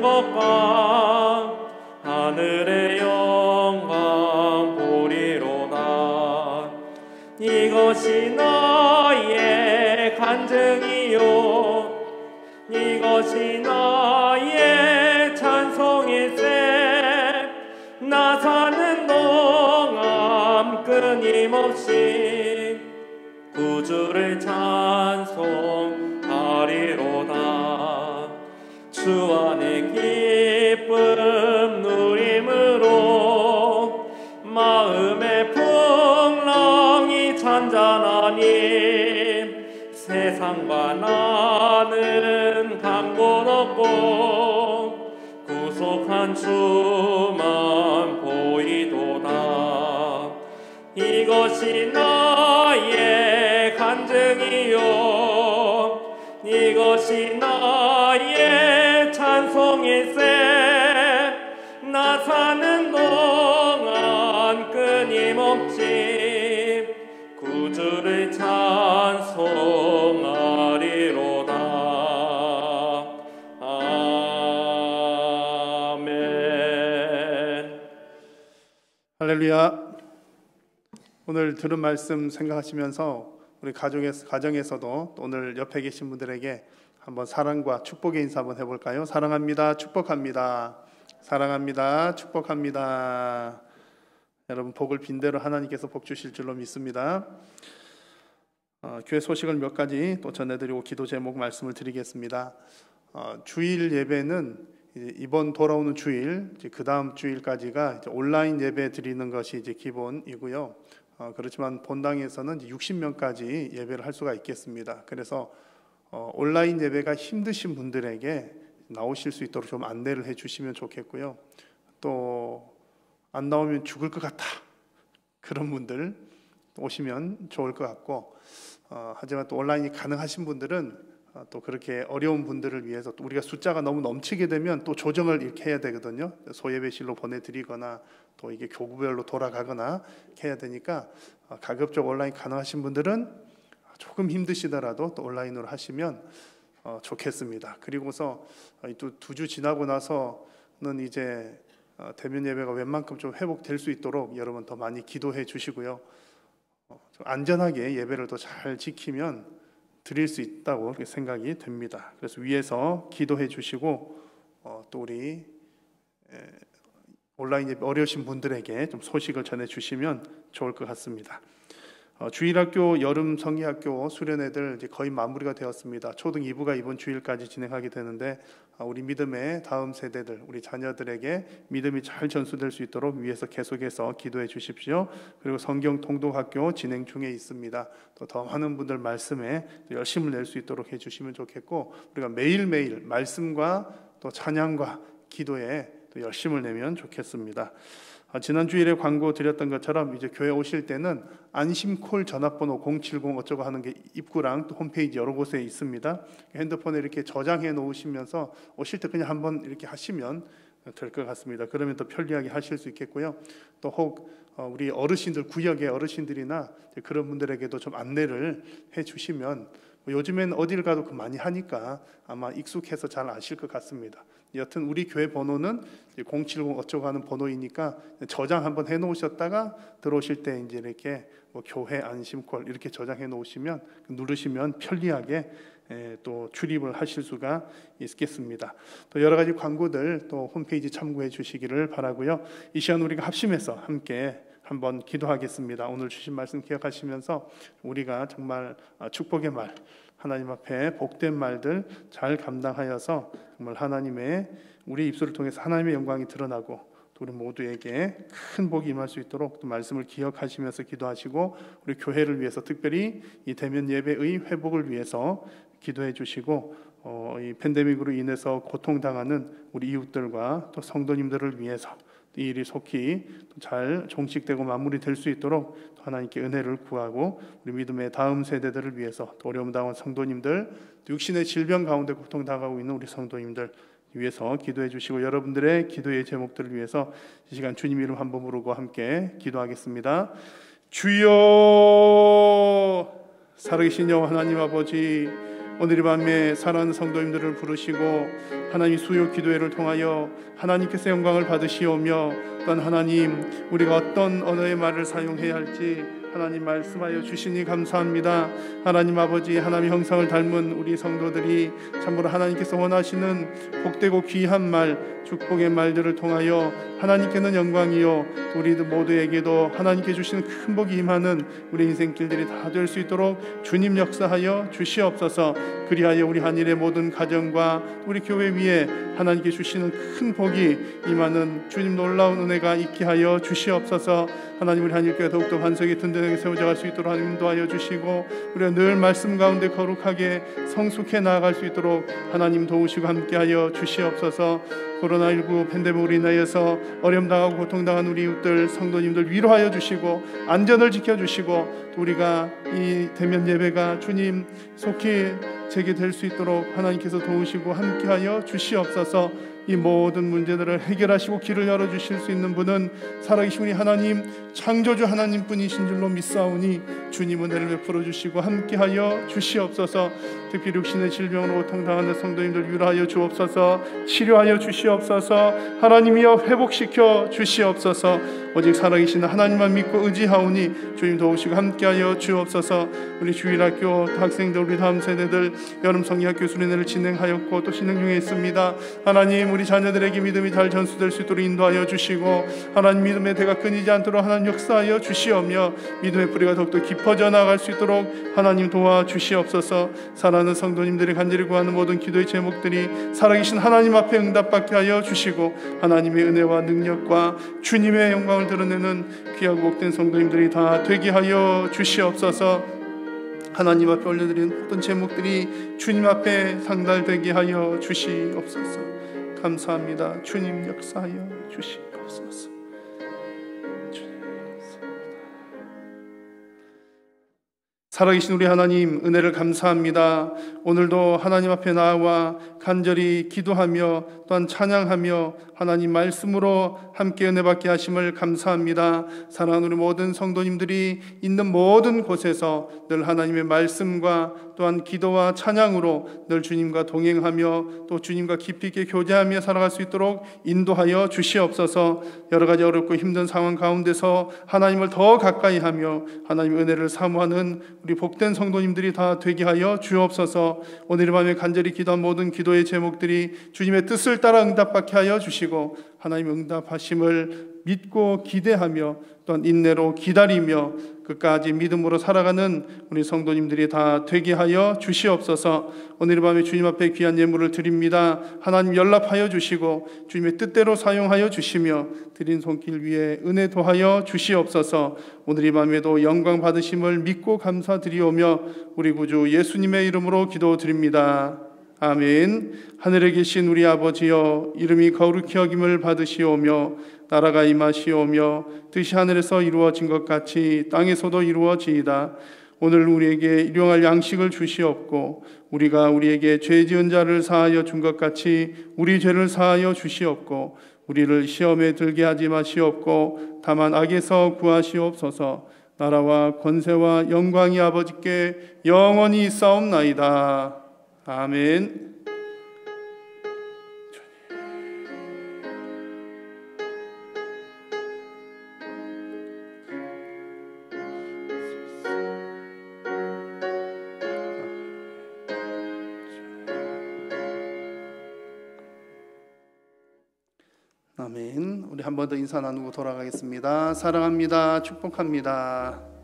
것과 하늘의 영광 보리로다. 이것이 나의 간증이요 이것이 나의 찬송일세. 나 사는 동안 끊임없이 구주를 찬송하리로다. 주 안에 기쁨 누림으로 마음의 풍랑이 잔잔하니 세상과 나는 강곳 없고 구속한 주만 보이도다. 이것이 나의 간증이요 이것이 나의 찬송일세. 나 사는 동안 끊임없이 구주를 찬송하리로다. 아멘. 할렐루야. 오늘 들은 말씀 생각하시면서 우리 가정에서도 오늘 옆에 계신 분들에게 한번 사랑과 축복의 인사 한번 해볼까요? 사랑합니다. 축복합니다. 사랑합니다. 축복합니다. 여러분 복을 빈대로 하나님께서 복 주실 줄로 믿습니다. 교회 소식을 몇 가지 또 전해드리고 기도 제목 말씀을 드리겠습니다. 주일 예배는 이번 돌아오는 주일, 그 다음 주일까지가 온라인 예배 드리는 것이 이제 기본이고요. 그렇지만 본당에서는 60명까지 예배를 할 수가 있겠습니다. 그래서 온라인 예배가 힘드신 분들에게 나오실 수 있도록 좀 안내를 해주시면 좋겠고요. 또 안 나오면 죽을 것 같다 그런 분들 오시면 좋을 것 같고, 하지만 또 온라인이 가능하신 분들은 또 그렇게 어려운 분들을 위해서 또 우리가 숫자가 너무 넘치게 되면 또 조정을 이렇게 해야 되거든요. 소예배실로 보내드리거나 또 이게 교구별로 돌아가거나 이렇게 해야 되니까 가급적 온라인 가능하신 분들은 조금 힘드시더라도 또 온라인으로 하시면 좋겠습니다. 그리고서 또 2주 지나고 나서는 이제 대면 예배가 웬만큼 좀 회복될 수 있도록 여러분 더 많이 기도해 주시고요. 좀 안전하게 예배를 더 잘 지키면 드릴 수 있다고 생각이 됩니다. 그래서 위에서 기도해 주시고 또 우리 온라인 예배 어려우신 분들에게 좀 소식을 전해 주시면 좋을 것 같습니다. 주일학교 여름 성기학교 수련회들 이제 거의 마무리가 되었습니다. 초등 2부가 이번 주일까지 진행하게 되는데 우리 믿음의 다음 세대들, 우리 자녀들에게 믿음이 잘 전수될 수 있도록 위에서 계속해서 기도해 주십시오. 그리고 성경 통독학교 진행 중에 있습니다. 또 더 많은 분들 말씀에 열심을 낼 수 있도록 해주시면 좋겠고, 우리가 매일매일 말씀과 또 찬양과 기도에 또 열심을 내면 좋겠습니다. 지난 주일에 광고 드렸던 것처럼 이제 교회 오실 때는 안심콜 전화번호 070 어쩌고 하는 게 입구랑 또 홈페이지 여러 곳에 있습니다. 핸드폰에 이렇게 저장해 놓으시면서 오실 때 그냥 한번 이렇게 하시면 될 것 같습니다. 그러면 더 편리하게 하실 수 있겠고요. 또 혹 우리 어르신들, 구역의 어르신들이나 그런 분들에게도 좀 안내를 해주시면, 요즘엔 어딜 가도 많이 하니까 아마 익숙해서 잘 아실 것 같습니다. 여튼 우리 교회 번호는 070 어쩌고 하는 번호이니까 저장 한번 해놓으셨다가 들어오실 때 이제 이렇게 교회 안심콜 이렇게 저장해 놓으시면, 누르시면 편리하게 또 출입을 하실 수가 있겠습니다. 또 여러 가지 광고들 또 홈페이지 참고해 주시기를 바라고요. 이 시간 우리가 합심해서 함께 한번 기도하겠습니다. 오늘 주신 말씀 기억하시면서 우리가 정말 축복의 말, 하나님 앞에 복된 말들 잘 감당하여서 정말 하나님의, 우리 입술을 통해서 하나님의 영광이 드러나고 또 우리 모두에게 큰 복이 임할 수 있도록 또 말씀을 기억하시면서 기도하시고, 우리 교회를 위해서 특별히 이 대면 예배의 회복을 위해서 기도해 주시고, 이 팬데믹으로 인해서 고통당하는 우리 이웃들과 또 성도님들을 위해서 이 일이 속히 잘 종식되고 마무리될 수 있도록 하나님께 은혜를 구하고, 우리 믿음의 다음 세대들을 위해서 또 어려움 당한 성도님들, 육신의 질병 가운데 고통당하고 있는 우리 성도님들 위해서 기도해 주시고, 여러분들의 기도의 제목들을 위해서 이 시간 주님 이름 한번 부르고 함께 기도하겠습니다. 주여, 살아계신 여호와 하나님 아버지, 오늘 이 밤에 사랑하는 성도님들을 부르시고 하나님 수요 기도회를 통하여 하나님께서 영광을 받으시오며, 또한 하나님 우리가 어떤 언어의 말을 사용해야 할지 하나님 말씀하여 주시니 감사합니다. 하나님 아버지, 하나님의 형상을 닮은 우리 성도들이 참으로 하나님께서 원하시는 복되고 귀한 말, 축복의 말들을 통하여 하나님께는 영광이요 우리들 모두에게도 하나님께 주시는 큰 복이 임하는 우리 인생길들이 다 될 수 있도록 주님 역사하여 주시옵소서. 그리하여 우리 한일의 모든 가정과 우리 교회 위에 하나님께 주시는 큰 복이 임하는 주님 놀라운 은혜가 있게 하여 주시옵소서. 하나님, 우리 한일교회 더욱더 반석이 든든하게 세워져 갈 수 있도록 하나님 인도하여 주시고, 우리가 늘 말씀 가운데 거룩하게 성숙해 나아갈 수 있도록 하나님 도우시고 함께하여 주시옵소서. 코로나19 팬데믹으로 인하여서 어려움당하고 고통당한 우리 이웃들, 성도님들 위로하여 주시고 안전을 지켜주시고, 또 우리가 이 대면 예배가 주님 속히 재개될 수 있도록 하나님께서 도우시고 함께하여 주시옵소서. 이 모든 문제들을 해결하시고 길을 열어주실 수 있는 분은 살아계신 우리 하나님, 창조주 하나님뿐이신 줄로 믿사오니 주님 은혜를 베풀어 주시고 함께하여 주시옵소서. 특히 육신의 질병으로 고통당하는 성도님들 위로하여 주옵소서. 치료하여 주시옵소서. 하나님이여 회복시켜 주시옵소서. 오직 살아계신 하나님만 믿고 의지하오니 주님 도우시고 함께하여 주옵소서. 우리 주일학교 학생들, 우리 다음 세대들 여름 성리학교 수련회를 진행하였고 또 진행 중에 있습니다. 하나님, 우리 자녀들에게 믿음이 잘 전수될 수 있도록 인도하여 주시고, 하나님 믿음의 대가 끊이지 않도록 하나님 역사하여 주시오며, 믿음의 뿌리가 더욱더 깊어져 나갈 수 있도록 하나님 도와주시옵소서. 사랑하는 성도님들이 간절히 구하는 모든 기도의 제목들이 살아계신 하나님 앞에 응답받게 하여 주시고, 하나님의 은혜와 능력과 주님의 영광을 드러내는 귀하고 복된 성도님들이 다 되게 하여 주시옵소서. 하나님 앞에 올려드린 모든 제목들이 주님 앞에 상달되게 하여 주시옵소서. 감사합니다. 주님 역사하여 주시옵소서. 주님 감사합니다. 살아계신 우리 하나님, 은혜를 감사합니다. 오늘도 하나님 앞에 나와 간절히 기도하며 또한 찬양하며 하나님 말씀으로 함께 은혜 받게 하심을 감사합니다. 사랑하는 우리 모든 성도님들이 있는 모든 곳에서 늘 하나님의 말씀과 또한 기도와 찬양으로 늘 주님과 동행하며 또 주님과 깊이 있게 교제하며 살아갈 수 있도록 인도하여 주시옵소서. 여러 가지 어렵고 힘든 상황 가운데서 하나님을 더 가까이 하며 하나님의 은혜를 사모하는 우리 복된 성도님들이 다 되게 하여 주옵소서. 오늘 밤에 간절히 기도한 모든 기도의 제목들이 주님의 뜻을 따라 응답받게 하여 주시고 하나님의 응답하심을 믿고 기대하며 또한 인내로 기다리며 끝까지 믿음으로 살아가는 우리 성도님들이 다 되게 하여 주시옵소서. 오늘 밤에 주님 앞에 귀한 예물을 드립니다. 하나님 연락하여 주시고 주님의 뜻대로 사용하여 주시며 드린 손길 위에 은혜 더하여 주시옵소서. 오늘 이 밤에도 영광 받으심을 믿고 감사드리오며 우리 구주 예수님의 이름으로 기도드립니다. 아멘. 하늘에 계신 우리 아버지여, 이름이 거룩히 여김을 받으시오며 나라가 임하시오며 뜻이 하늘에서 이루어진 것 같이 땅에서도 이루어지이다. 오늘 우리에게 일용할 양식을 주시옵고 우리가 우리에게 죄 지은 자를 사하여 준 것 같이 우리 죄를 사하여 주시옵고 우리를 시험에 들게 하지 마시옵고 다만 악에서 구하시옵소서. 나라와 권세와 영광이 아버지께 영원히 있사옵나이다. 아멘. 아멘. 우리 한 번 더 인사 나누고 돌아가겠습니다. 사랑합니다. 축복합니다.